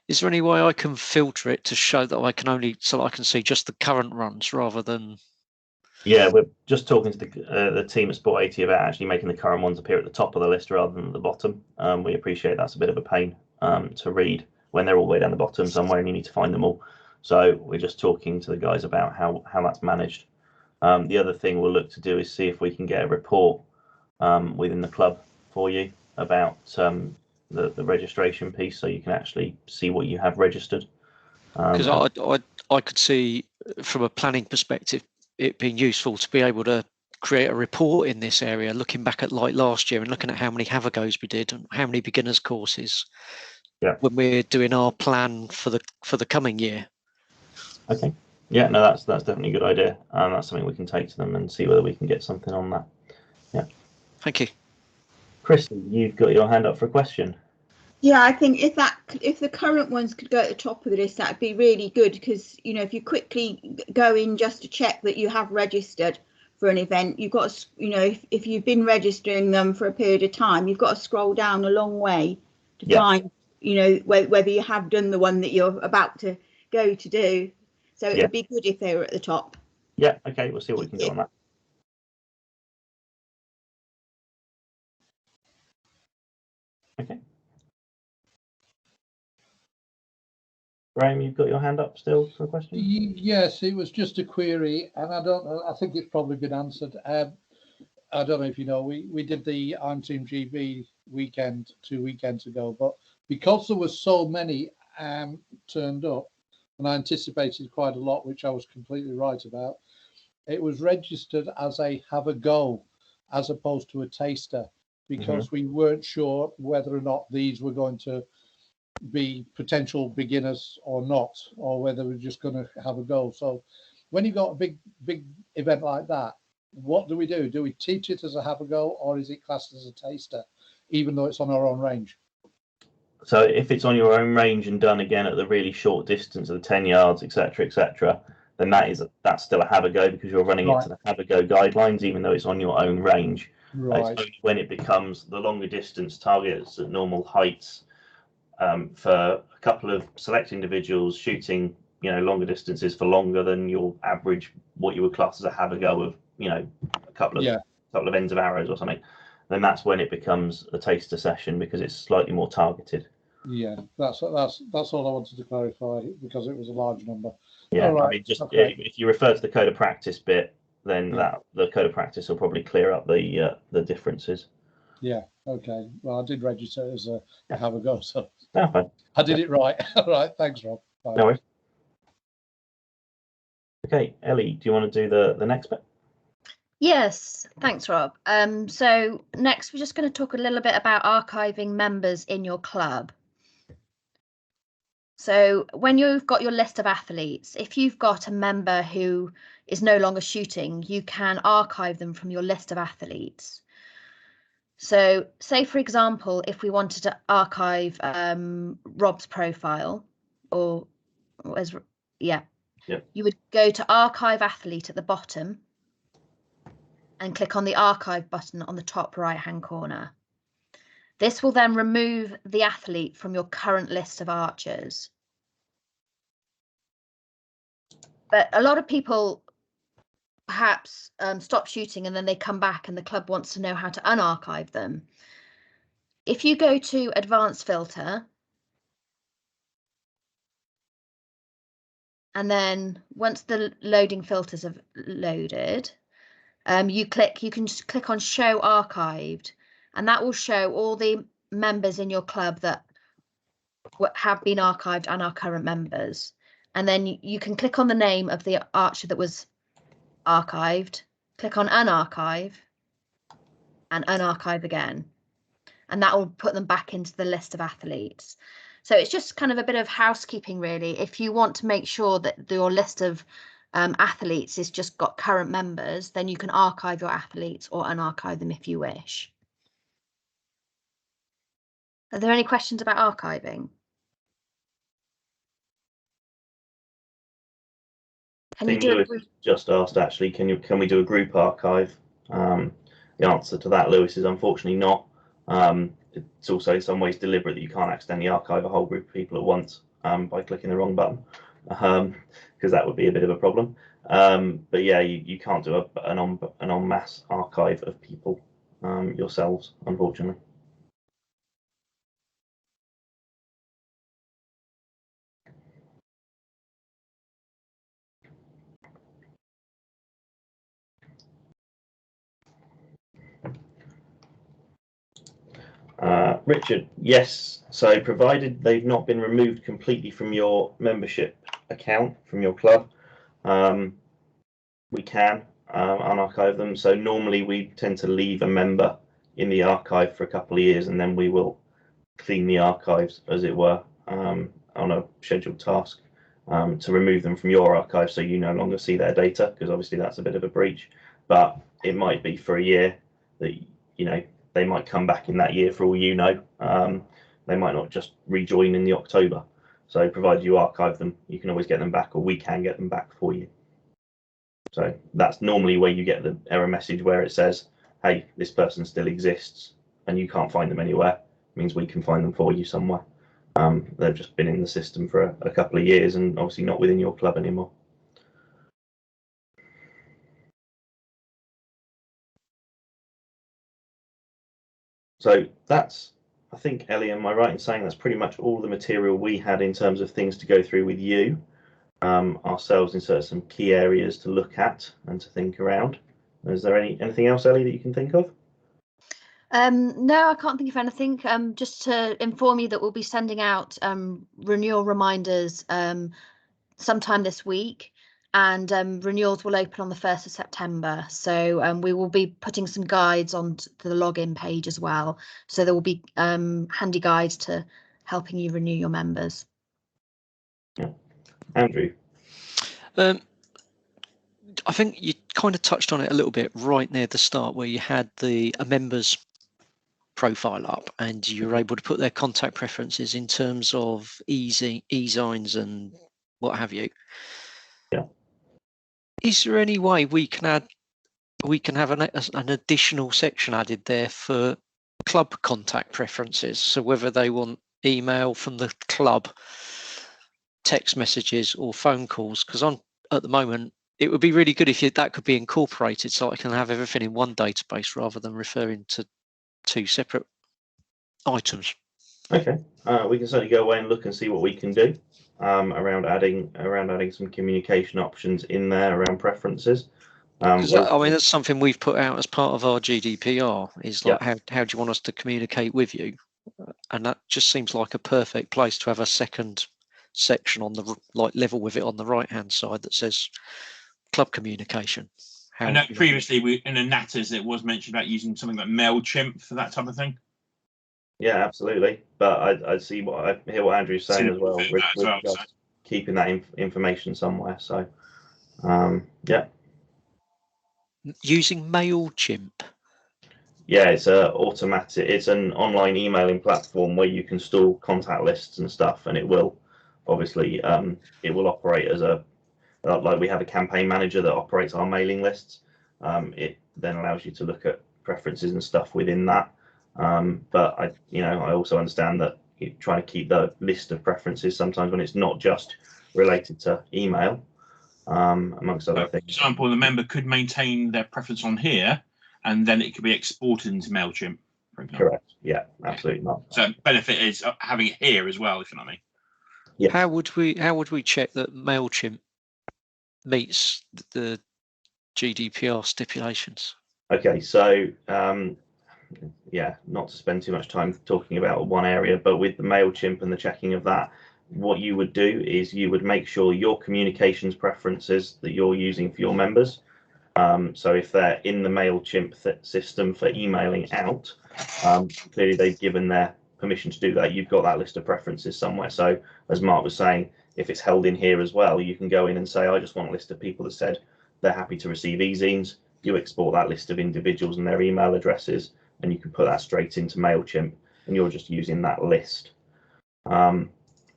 is there any way I can filter it to show that I can see just the current runs rather than? Yeah, we're just talking to the team at Sport 80 about actually making the current ones appear at the top of the list rather than at the bottom. We appreciate that's a bit of a pain to read when they're all the way down the bottom somewhere and you need to find them all. So we're just talking to the guys about how that's managed. The other thing we'll look to do is see if we can get a report within the club for you about the registration piece, so you can actually see what you have registered. Because I could see from a planning perspective it being useful to be able to create a report in this area, looking back at like last year and looking at how many have a goes we did and how many beginners courses. Yeah. When we're doing our plan for the coming year. Okay. Yeah, no, that's definitely a good idea. That's something we can take to them and see whether we can get something on that. Yeah. Thank you. Chris, you've got your hand up for a question. Yeah, I think if the current ones could go at the top of the list, that'd be really good, because if you quickly go in just to check that you have registered for an event, you've got to, if you've been registering them for a period of time, you've got to scroll down a long way to find whether you have done the one that you're about to go to do. So it would be good if they were at the top. Yeah, okay, we'll see what we can do on that. Okay. Graham, you've got your hand up still for a question? Yes, it was just a query, and I think it's probably been answered. I don't know if you know, we did the I'm Team GB weekend 2 weekends ago, but because there were so many turned up, and I anticipated quite a lot, which I was completely right about, it was registered as a have a go as opposed to a taster, because we weren't sure whether or not these were going to be potential beginners or not, or whether we're just going to have a go. So when you've got a big event like that, what do we do? Do we teach it as a have a go, or is it classed as a taster, even though it's on our own range? So if it's on your own range and done again at the really short distance of the 10 yards, etc., then that's still a have a go, because you're running it to the have a go guidelines, even though it's on your own range. It's only when it becomes the longer distance targets at normal heights, for a couple of select individuals shooting, longer distances for longer than your average, what you would class as a have a go of, a couple of ends of arrows or something, then that's when it becomes a taster session, because it's slightly more targeted. Yeah, that's all I wanted to clarify, because it was a large number. Yeah, I mean, just if you refer to the code of practice bit, then the code of practice will probably clear up the differences. Yeah. Okay. Well, I did register as a have a go, so fine. I did it right. All right. Thanks, Rob. Bye. No worries. Okay, Ellie, do you want to do the next bit? Yes, thanks, Rob. So next, we're just going to talk a little bit about archiving members in your club. So when you've got your list of athletes, if you've got a member who is no longer shooting, you can archive them from your list of athletes. So say, for example, if we wanted to archive Rob's profile, or yeah. Yep. You would go to Archive Athlete at the bottom and click on the Archive button on the top right-hand corner. This will then remove the athlete from your current list of archers. But a lot of people perhaps stop shooting and then they come back and the club wants to know how to unarchive them. If you go to Advanced Filter, and then once the loading filters have loaded, you can just click on Show Archived, and that will show all the members in your club that have been archived and are current members. And then you can click on the name of the archer that was archived, click on Unarchive, and unarchive again. And that will put them back into the list of athletes. So it's just kind of a bit of housekeeping, really. If you want to make sure that your list of athletes has just got current members, then you can archive your athletes or unarchive them if you wish. Are there any questions about archiving? Can you do Lewis just asked, actually, can we do a group archive? The answer to that, Lewis, is unfortunately not. It's also in some ways deliberate that you can't accidentally archive a whole group of people at once by clicking the wrong button, because that would be a bit of a problem. But yeah, you can't do an en masse archive of people yourselves, unfortunately. Richard, yes. So provided they've not been removed completely from your membership account, from your club, we can unarchive them. So normally we tend to leave a member in the archive for a couple of years, and then we will clean the archives, as it were, on a scheduled task to remove them from your archive, so you no longer see their data, because obviously that's a bit of a breach. But it might be for a year that, you know, they might come back in that year for all you know. They might not just rejoin in the October. So provided you archive them, you can always get them back, or we can get them back for you. So that's normally where you get the error message where it says, hey, this person still exists and you can't find them anywhere. It means we can find them for you somewhere. They've just been in the system for a couple of years and obviously not within your club anymore. So that's, I think, Ellie, am I right in saying that's pretty much all the material we had in terms of things to go through with you ourselves, insert some key areas to look at and to think around. Is there anything else, Ellie, that you can think of? No, I can't think of anything. Just to inform you that we'll be sending out renewal reminders sometime this week, and renewals will open on the 1st of September. So we will be putting some guides onto the login page as well. So there will be handy guides to helping you renew your members. Yeah. Andrew? I think you kind of touched on it a little bit right near the start, where you had a members profile up and you're able to put their contact preferences in terms of e-signs and what have you. Yeah. Is there any way we can have an additional section added there for club contact preferences? So whether they want email from the club, text messages or phone calls, because at the moment it would be really good if that could be incorporated, so I can have everything in one database rather than referring to two separate items. Okay, we can certainly go away and look and see what we can do around adding some communication options in there around preferences. I mean, that's something we've put out as part of our GDPR, is like, how do you want us to communicate with you? And that just seems like a perfect place to have a second section on the level with it on the right hand side that says club communication. I know previously in the Natters it was mentioned about using something like Mailchimp for that type of thing. Yeah, absolutely. But I hear what Andrew's saying as well. Keeping that information somewhere. So yeah. Using Mailchimp. Yeah, it's it's an online emailing platform where you can store contact lists and stuff, and it will Obviously, it will operate as a, like we have a campaign manager that operates our mailing lists. It then allows you to look at preferences and stuff within that. But I also understand that you try to keep the list of preferences sometimes when it's not just related to email, amongst other things. For example, the member could maintain their preference on here, and then it could be exported into Mailchimp. For example. Correct. Yeah, absolutely not. So benefit is having it here as well, if you know what I mean. Yes. How would we check that Mailchimp meets the GDPR stipulations? Okay, so yeah, not to spend too much time talking about one area, but with the Mailchimp and the checking of that, what you would do is you would make sure your communications preferences that you're using for your members. So if they're in the Mailchimp system for emailing out, clearly they've given their permission to do that. You've got that list of preferences somewhere. So as Mark was saying, if it's held in here as well, you can go in and say, I just want a list of people that said they're happy to receive e-zines. You export that list of individuals and their email addresses, and you can put that straight into Mailchimp, and you're just using that list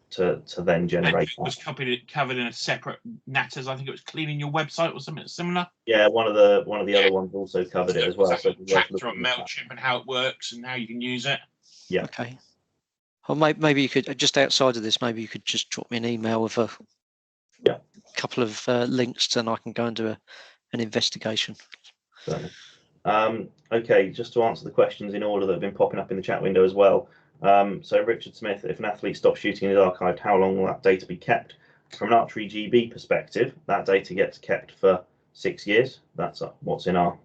to then generate. It was covered in a separate Natters. I think it was cleaning your website or something similar. Yeah, one of the other ones also covered it as well. So chapter on Mailchimp and how it works and how you can use it. Yeah. Okay. Or maybe you could, just outside of this, maybe you could just drop me an email with a couple of links, and I can go and do an investigation. Certainly. Okay, just to answer the questions in order that have been popping up in the chat window as well. So Richard Smith, if an athlete stops shooting and is archived, how long will that data be kept? From an archery GB perspective, that data gets kept for 6 years. That's what's in our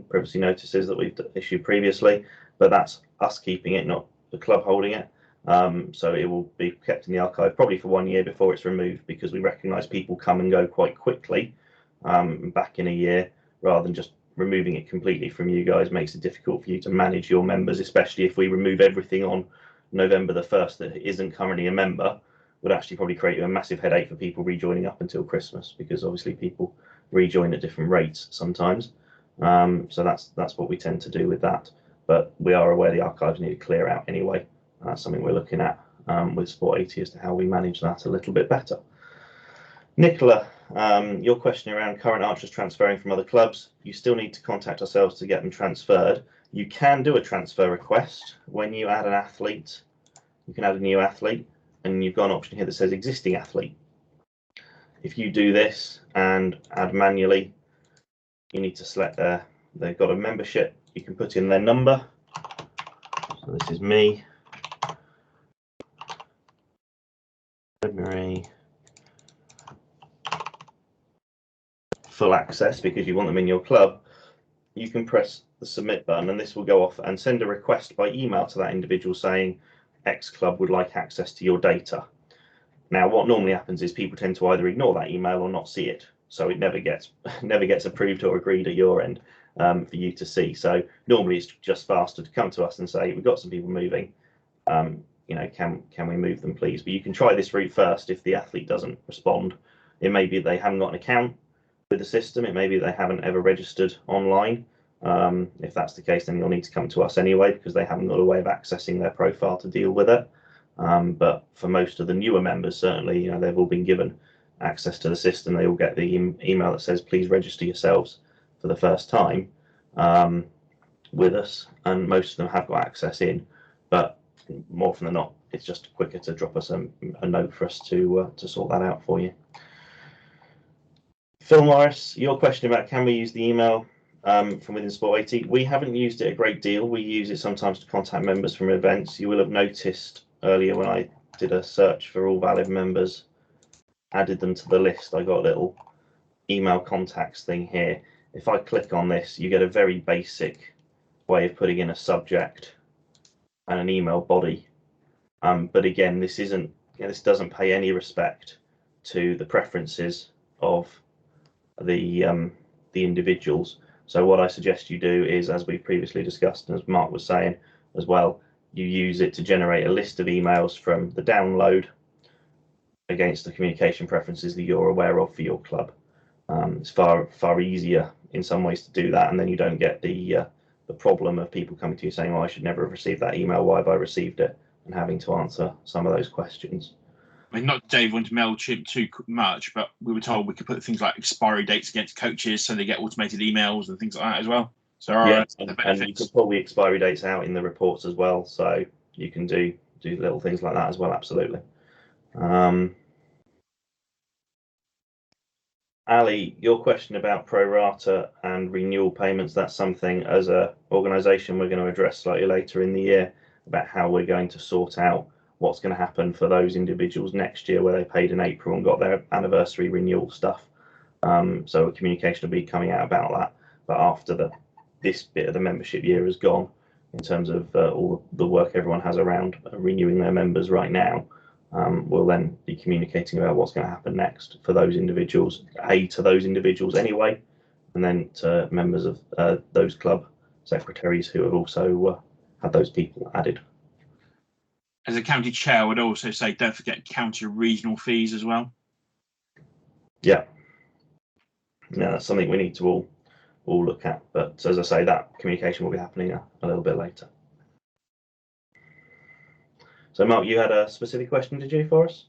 privacy notices that we've issued previously, but that's us keeping it, not the club holding it. So it will be kept in the archive probably for 1 year before it's removed, because we recognise people come and go quite quickly back in a year, rather than just removing it completely from you guys makes it difficult for you to manage your members, especially if we remove everything on November the 1st that isn't currently a member. Would actually probably create a massive headache for people rejoining up until Christmas, because obviously people rejoin at different rates sometimes. So that's what we tend to do with that. But we are aware the archives need to clear out anyway. That's something we're looking at with Sport 80 as to how we manage that a little bit better. Nicola, your question around current archers transferring from other clubs, you still need to contact ourselves to get them transferred. You can do a transfer request when you add an athlete. You can add a new athlete, and you've got an option here that says existing athlete. If you do this and add manually, you need to select they've got a membership. You can put in their number. So this is me. February. Full access, because you want them in your club. You can press the submit button, and this will go off and send a request by email to that individual saying X club would like access to your data. Now, what normally happens is people tend to either ignore that email or not see it, so it never gets approved or agreed at your end for you to see. So normally it's just faster to come to us and say, we've got some people moving, can we move them please? But you can try this route first. If the athlete doesn't respond, it may be they haven't got an account with the system, it may be they haven't ever registered online. If that's the case, then you'll need to come to us anyway, because they haven't got a way of accessing their profile to deal with it. But for most of the newer members, certainly, they've all been given access to the system. They all get the email that says, please register yourselves for the first time with us, and most of them have got access in. But more often than not, it's just quicker to drop us a note for us to sort that out for you. Phil Morris, your question about can we use the email from within Sport 80? We haven't used it a great deal. We use it sometimes to contact members from events. You will have noticed earlier when I did a search for all valid members, added them to the list, I got a little email contacts thing here. If I click on this, you get a very basic way of putting in a subject and an email body. But again, this doesn't pay any respect to the preferences of the individuals. So what I suggest you do is, as we previously discussed, and as Mark was saying as well, you use it to generate a list of emails from the download against the communication preferences that you're aware of for your club. It's far easier in some ways to do that, and then you don't get the problem of people coming to you saying, oh, I should never have received that email, why have I received it, and having to answer some of those questions. I mean, not to delve into Mailchimp too much, but we were told we could put things like expiry dates against coaches, so they get automated emails and things like that as well. So yeah, and you can pull the expiry dates out in the reports as well, so you can do little things like that as well. Absolutely. Ali, your question about pro rata and renewal payments, that's something as a organisation we're going to address slightly later in the year, about how we're going to sort out what's going to happen for those individuals next year where they paid in April and got their anniversary renewal stuff. So a communication will be coming out about that. But after this bit of the membership year has gone, in terms of all the work everyone has around renewing their members right now, we'll then be communicating about what's going to happen next for those individuals, to those individuals anyway, and then to members of those club secretaries who have also had those people added. As a county chair, I would also say don't forget county regional fees as well. Yeah, that's something we need to all look at. But as I say, that communication will be happening a little bit later. So, Mark, you had a specific question, did you, for us?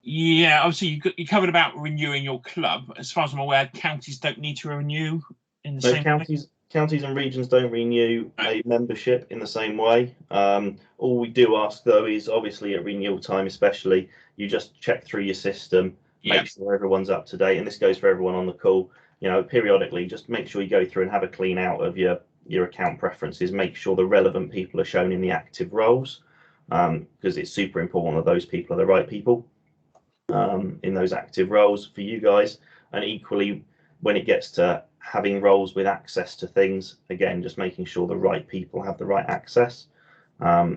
Yeah, obviously you covered about renewing your club. As far as I'm aware, counties don't need to renew in the same way. Counties and regions don't renew a membership in the same way. All we do ask, though, is obviously at renewal time, especially, you just check through your system, make sure everyone's up to date, and this goes for everyone on the call. You know, periodically, just make sure you go through and have a clean out of your account preferences. Make sure the relevant people are shown in the active roles, because it's super important that those people are the right people in those active roles for you guys. And equally, when it gets to having roles with access to things, again, just making sure the right people have the right access.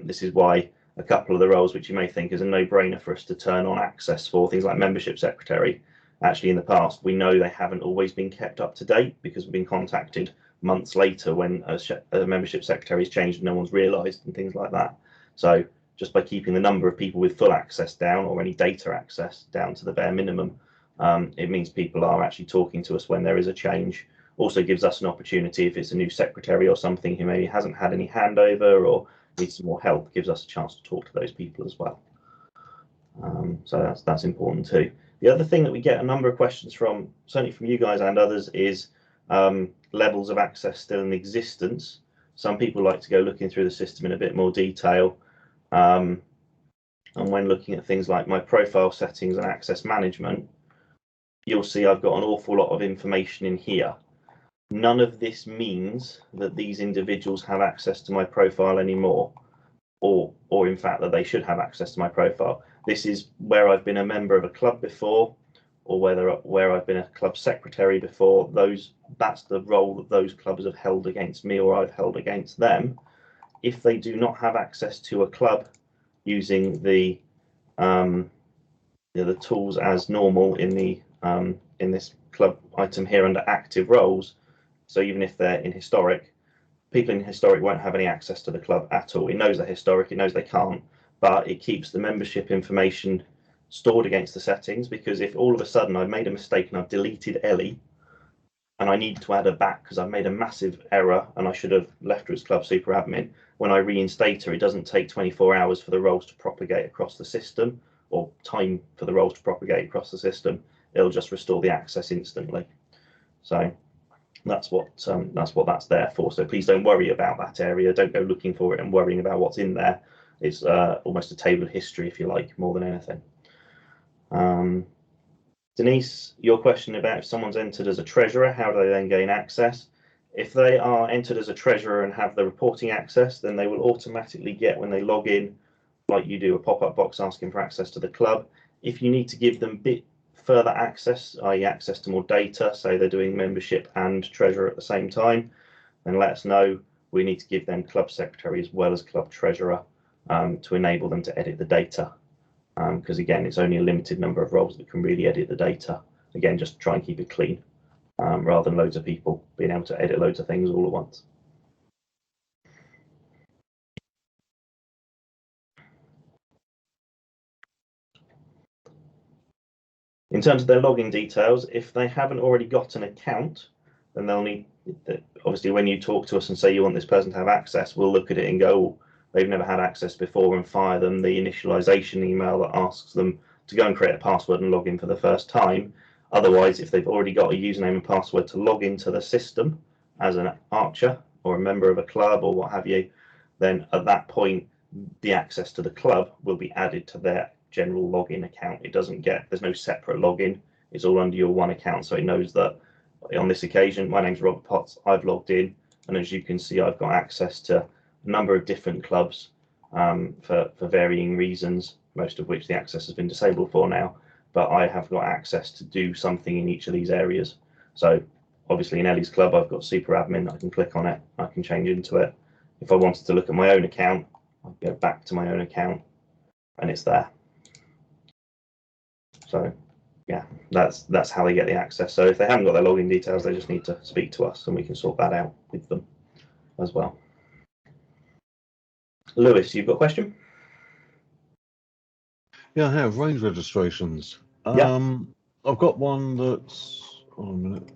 This is why a couple of the roles which you may think is a no-brainer for us to turn on access for, things like membership secretary, actually in the past we know they haven't always been kept up to date, because we've been contacted months later when a membership secretary has changed and no one's realised and things like that. So just by keeping the number of people with full access down, or any data access down to the bare minimum, it means people are actually talking to us when there is a change. Also gives us an opportunity, if it's a new secretary or something who maybe hasn't had any handover or needs some more help, gives us a chance to talk to those people as well. So that's important too. The other thing that we get a number of questions from, certainly from you guys and others, is levels of access still in existence. Some people like to go looking through the system in a bit more detail. And when looking at things like my profile settings and access management, you'll see I've got an awful lot of information in here. None of this means that these individuals have access to my profile anymore, or in fact that they should have access to my profile. This is where I've been a member of a club before, or where I've been a club secretary before. That's the role that those clubs have held against me, or I've held against them. If they do not have access to a club using the tools as normal in this club item here under active roles, so even if they're in historic, people in historic won't have any access to the club at all. It knows they're historic, it knows they can't, but it keeps the membership information stored against the settings, because if all of a sudden I've made a mistake and I've deleted Ellie and I need to add her back because I've made a massive error and I should have left her as club super admin, when I reinstate her, it doesn't take 24 hours for the roles to propagate across the system, or time for the roles to propagate across the system. It'll just restore the access instantly. So that's what that's there for. So please don't worry about that area. Don't go looking for it and worrying about what's in there. It's almost a table of history, if you like, more than anything. Denise, your question about if someone's entered as a treasurer, how do they then gain access? If they are entered as a treasurer and have the reporting access, then they will automatically get, when they log in, like you do, a pop-up box asking for access to the club. If you need to give them further access, i.e. access to more data, say they're doing membership and treasurer at the same time, then let us know. We need to give them club secretary as well as club treasurer to enable them to edit the data. Because again, it's only a limited number of roles that can really edit the data. Again, just try and keep it clean, rather than loads of people being able to edit loads of things all at once. In terms of their login details, if they haven't already got an account, then they'll need, obviously when you talk to us and say you want this person to have access, we'll look at it and go, oh, they've never had access before, and fire them the initialization email that asks them to go and create a password and log in for the first time. Otherwise, if they've already got a username and password to log into the system as an archer or a member of a club or what have you, then at that point, the access to the club will be added to their general login account. It doesn't get, there's no separate login. It's all under your one account. So it knows that on this occasion, my name's Robert Potts, I've logged in. And as you can see, I've got access to a number of different clubs for varying reasons, most of which the access has been disabled for now. But I have got access to do something in each of these areas. So obviously in Ellie's club, I've got super admin. I can click on it. I can change into it. If I wanted to look at my own account, I'll go back to my own account and it's there. So yeah, that's how they get the access. So if they haven't got their login details, they just need to speak to us and we can sort that out with them as well. Lewis, you've got a question? Yeah, I have range registrations. Yeah. I've got one that's, hold on a minute.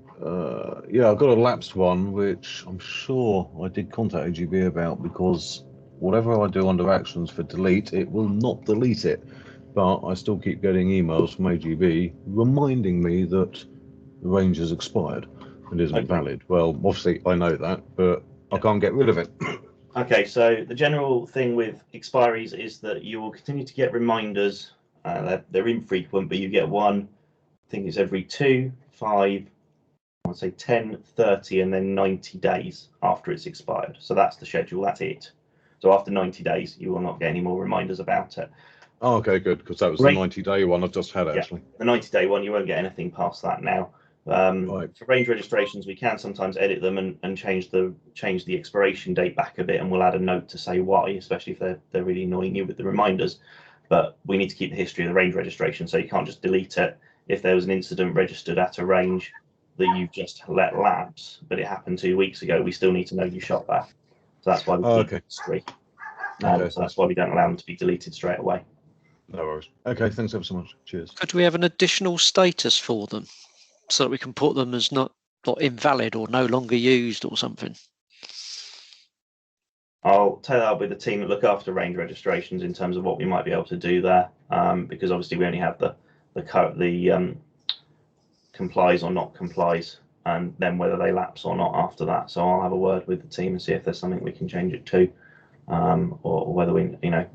Yeah, I've got a lapsed one, which I'm sure I did contact AGB about, because whatever I do under actions for delete, it will not delete it. But I still keep getting emails from AGB reminding me that the range has expired and isn't valid. Well, obviously I know that, but I can't get rid of it. Okay, so the general thing with expiries is that you will continue to get reminders. They're infrequent, but you get one, I think it's every 2, 5, I would say 10, 30, and then 90 days after it's expired. So that's the schedule, that's it. So after 90 days, you will not get any more reminders about it. Oh, okay, good, because that was the 90-day one I've just had, actually. The 90-day one, you won't get anything past that now. Right. For range registrations, we can sometimes edit them and change the expiration date back a bit, and we'll add a note to say why, especially if they're really annoying you with the reminders. But we need to keep the history of the range registration, so you can't just delete it. If there was an incident registered at a range that you've just let lapse, but it happened 2 weeks ago, we still need to know you shot that. So that's why we keep the history. So that's why we don't allow them to be deleted straight away. No worries. Okay, thanks ever so much. Cheers. Could we have an additional status for them so that we can put them as not invalid or no longer used or something? I'll tell that with the team that look after range registrations in terms of what we might be able to do there, because obviously we only have the complies or not complies, and then whether they lapse or not after that. So I'll have a word with the team and see if there's something we can change it to, or whether we,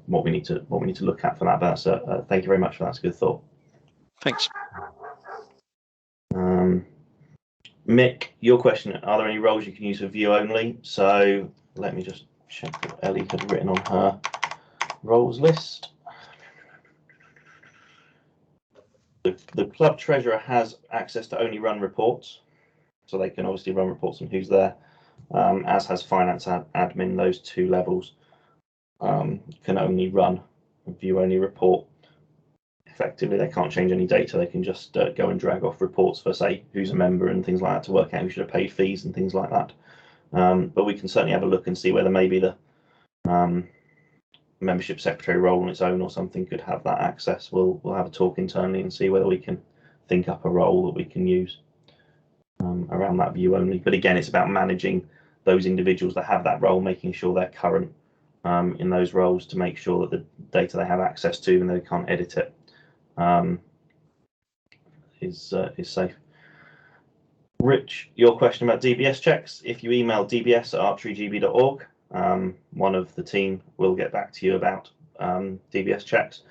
what we need to look at for that. But that's thank you very much for that. That's a good thought. Thanks. Mick, your question: are there any roles you can use for view only? So let me just check what Ellie had written on her roles list. The club treasurer has access to only run reports, so they can obviously run reports on who's there, as has finance admin. Those two levels can only run a view only report. Effectively, they can't change any data. They can just go and drag off reports for, say, who's a member and things like that to work out who should have paid fees and things like that. But we can certainly have a look and see whether maybe the membership secretary role on its own or something could have that access. We'll have a talk internally and see whether we can think up a role that we can use around that view only. But again, it's about managing those individuals that have that role, making sure they're current in those roles to make sure that the data they have access to and they can't edit it is safe. Rich, your question about DBS checks. If you email dbs@archerygb.org, one of the team will get back to you about DBS checks.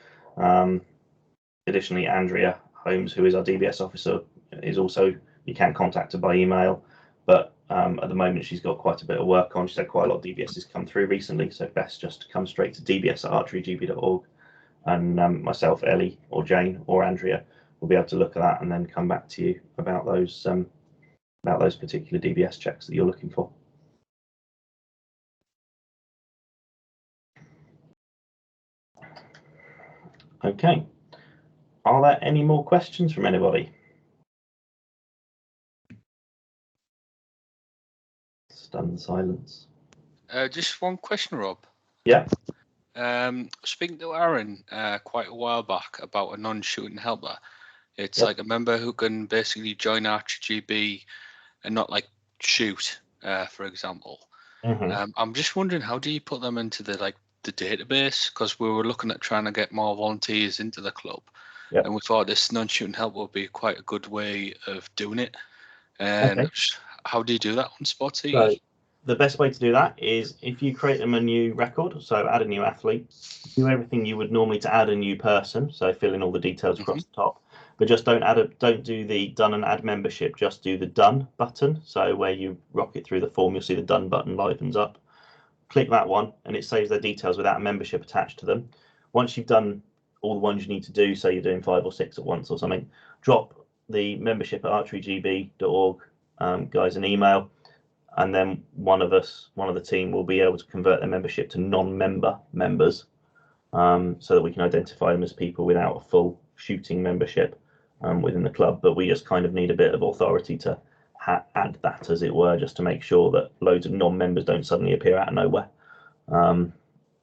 Additionally, Andrea Holmes, who is our DBS officer, is also, you can contact her by email, but at the moment she's got quite a bit of work on. She's had quite a lot of DBSs come through recently, so best just to come straight to dbs@archerygb.org, and myself, Ellie, or Jane, or Andrea will be able to look at that and then come back to you about those particular DBS checks that you're looking for. Okay, are there any more questions from anybody? Stunned silence. Just one question, Rob. Yeah. Speaking to Aaron quite a while back about a non-shooting helper. It's Yep. like a member who can basically join ArcherGB and not like shoot, for example. Mm-hmm. I'm just wondering, how do you put them into the database? Because we were looking at trying to get more volunteers into the club. Yep. and we thought this non-shooting help would be quite a good way of doing it. And Okay. how do you do that on Sport So 80? the best way to do that is if you create them a new record, so add a new athlete, do everything you would normally to add a new person, so fill in all the details across the top, but just don't do the done and add membership, just do the done button. So where you rock it through the form, you'll see the done button livens up. Click that one and it saves their details without a membership attached to them. Once you've done all the ones you need to do, say you're doing 5 or 6 at once or something, drop the membership at archerygb.org guys an email, and then one of the team will be able to convert their membership to non-member members, so that we can identify them as people without a full shooting membership within the club. But we just kind of need a bit of authority to add that, as it were, just to make sure that loads of non-members don't suddenly appear out of nowhere,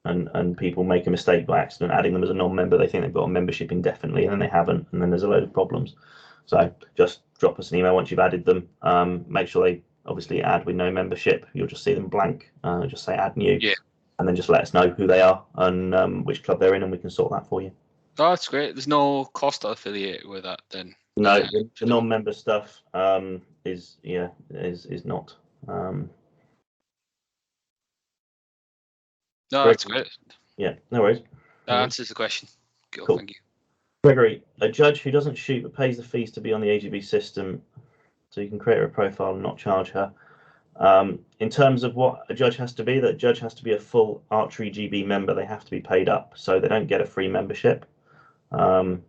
and people make a mistake by accident adding them as a non-member. They think they've got a membership indefinitely and then they haven't, and then there's a load of problems. So just drop us an email once you've added them. Make sure they obviously add with no membership. You'll just see them blank. Just say add new, and then just let us know who they are and which club they're in, and we can sort that for you. Oh, that's great. There's no cost affiliated with that then? No, the non-member stuff is not. No, that's great. Yeah, no worries. That answers the question. Cool. Thank you. Gregory, a judge who doesn't shoot but pays the fees to be on the AGB system, so you can create her a profile and not charge her. In terms of what a judge has to be, that judge has to be a full Archery GB member. They have to be paid up, so they don't get a free membership under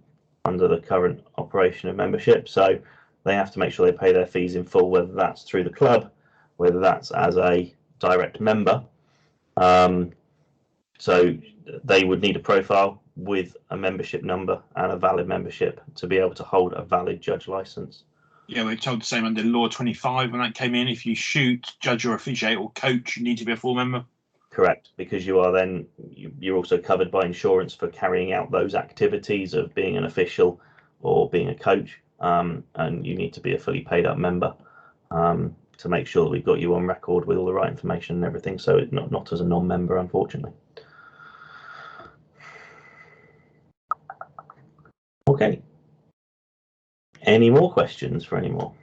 the current operation of membership. So they have to make sure they pay their fees in full, whether that's through the club, whether that's as a direct member. So they would need a profile with a membership number and a valid membership to be able to hold a valid judge license. Yeah, we're told the same under Law 25 when that came in. If you shoot, judge or officiate or coach, you need to be a full member. Correct, because you are then you're also covered by insurance for carrying out those activities of being an official or being a coach, and you need to be a fully paid up member to make sure that we've got you on record with all the right information and everything. So it's not as a non-member, unfortunately. Okay. Any more questions for any more?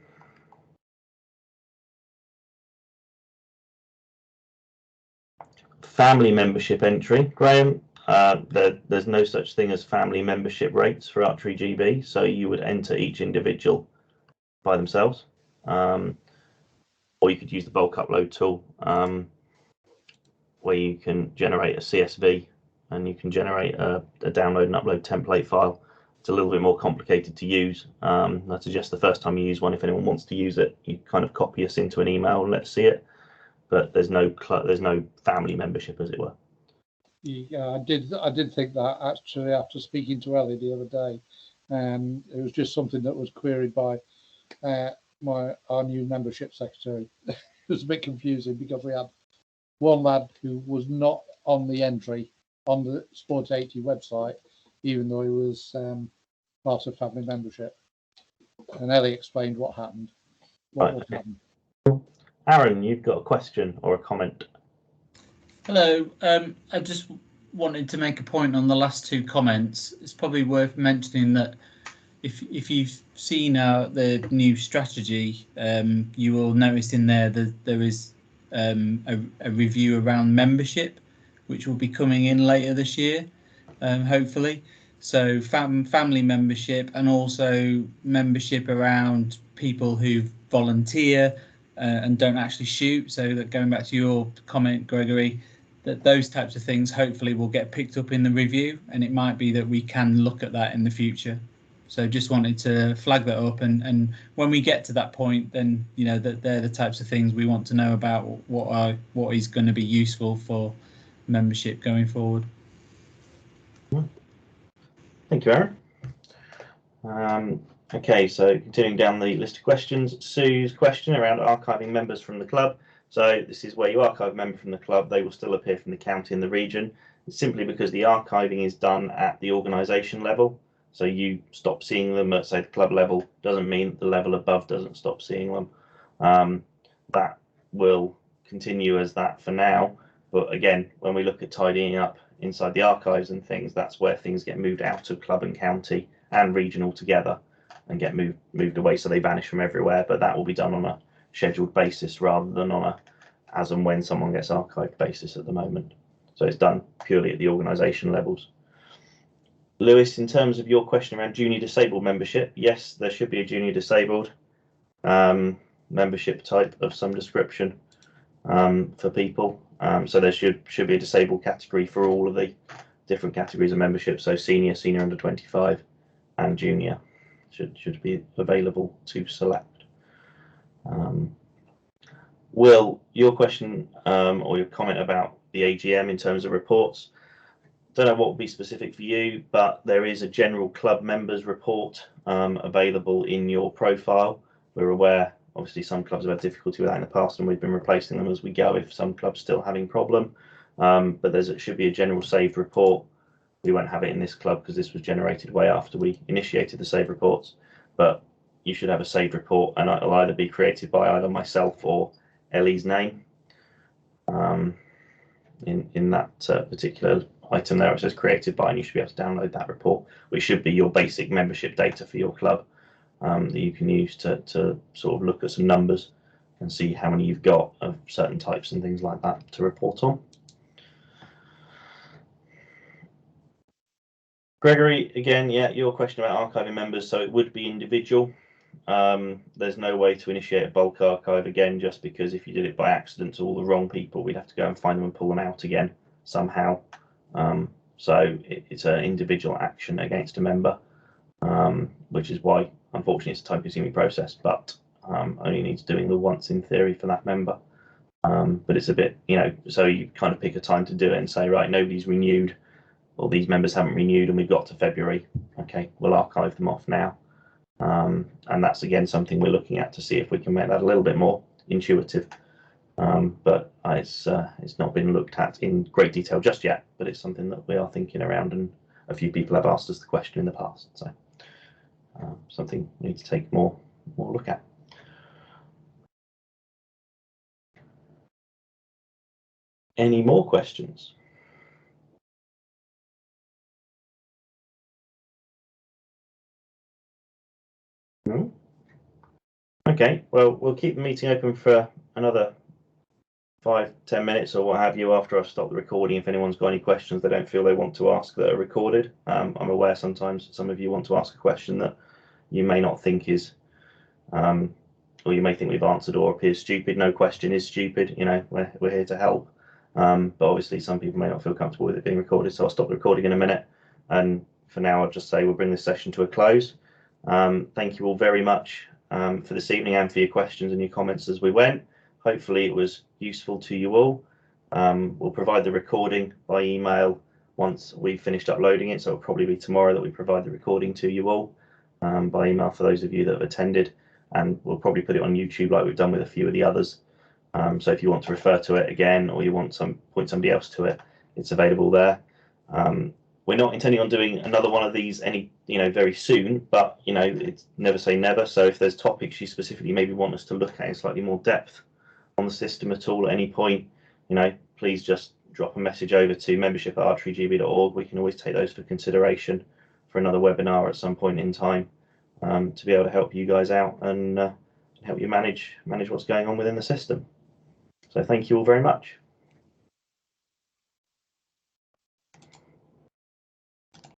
Family membership entry, Graham. There's no such thing as family membership rates for Archery GB, so you would enter each individual by themselves, or you could use the bulk upload tool, where you can generate a CSV and you can generate a download and upload template file. It's a little bit more complicated to use. I suggest the first time you use one, if anyone wants to use it, you kind of copy us into an email and let's see it. But there's no family membership, as it were. Yeah, I did think that actually after speaking to Ellie the other day, it was just something that was queried by our new membership secretary. It was a bit confusing because we had one lad who was not on the entry on the Sport 80 website, even though he was part of family membership. And Ellie explained what happened. What happened. Aaron, you've got a question or a comment. Hello. I just wanted to make a point on the last two comments. It's probably worth mentioning that if you've seen the new strategy, you will notice in there that there is a review around membership, which will be coming in later this year, hopefully. So family membership and also membership around people who volunteer and don't actually shoot. So that going back to your comment, Gregory, that those types of things hopefully will get picked up in the review, and it might be that we can look at that in the future. So just wanted to flag that up, and when we get to that point, then you know that they're the types of things we want to know about what is going to be useful for membership going forward. Thank you, Aaron. Okay, so continuing down the list of questions, Sue's question around archiving members from the club. So this is where you archive a member from the club. They will still appear from the county and the region. It's simply because the archiving is done at the organisation level. So you stop seeing them at, say, the club level. Doesn't mean the level above doesn't stop seeing them. That will continue as that for now. But again, when we look at tidying up inside the archives and things, that's where things get moved out of club and county and regional together and get moved away, so they vanish from everywhere. But that will be done on a scheduled basis rather than on a as and when someone gets archived basis at the moment. So it's done purely at the organisation levels. Lewis, in terms of your question around junior disabled membership, yes, there should be a junior disabled membership type of some description for people. So there should be a disabled category for all of the different categories of membership. So senior, senior under 25, and junior should be available to select. Will, your question or your comment about the AGM in terms of reports, don't know what would be specific for you, but there is a general club members report available in your profile. We're aware, obviously, some clubs have had difficulty with that in the past, and we've been replacing them as we go if some clubs still having problem. But it should be a general saved report. We won't have it in this club because this was generated way after we initiated the save reports. But you should have a saved report, and it'll either be created by either myself or Ellie's name in that particular item there. It says created by, and you should be able to download that report, which should be your basic membership data for your club that you can use to sort of look at some numbers and see how many you've got of certain types and things like that to report on. Gregory, again, yeah, your question about archiving members, so it would be individual. There's no way to initiate a bulk archive again, just because if you did it by accident to all the wrong people, we'd have to go and find them and pull them out again somehow. So it's an individual action against a member, which is why, unfortunately, it's a time-consuming process, but only needs doing the once in theory for that member. But it's a bit, so you kind of pick a time to do it and say, right, nobody's renewed, or these members haven't renewed, and we've got to February. Okay, we'll archive them off now. And that's, again, something we're looking at to see if we can make that a little bit more intuitive. But it's not been looked at in great detail just yet, but it's something that we are thinking around, and a few people have asked us the question in the past. So something we need to take more look at. Any more questions? No? Okay, well, we'll keep the meeting open for another 5-10 minutes or what have you after I've stopped the recording. If anyone's got any questions they don't feel they want to ask that are recorded. I'm aware sometimes some of you want to ask a question that you may not think is, or you may think we've answered or appears stupid. No question is stupid, we're here to help. But obviously some people may not feel comfortable with it being recorded, so I'll stop the recording in a minute. And for now, I'll just say we'll bring this session to a close. Thank you all very much for this evening and for your questions and your comments as we went. Hopefully it was useful to you all. We'll provide the recording by email once we've finished uploading it, so it'll probably be tomorrow that we provide the recording to you all by email for those of you that have attended, and we'll probably put it on YouTube like we've done with a few of the others. So if you want to refer to it again, or you want to point somebody else to it, it's available there. We're not intending on doing another one of these very soon, but it's never say never. So if there's topics you specifically maybe want us to look at in slightly more depth on the system at all at any point, please just drop a message over to membership@archerygb.org. We can always take those for consideration for another webinar at some point in time to be able to help you guys out and help you manage what's going on within the system. So thank you all very much.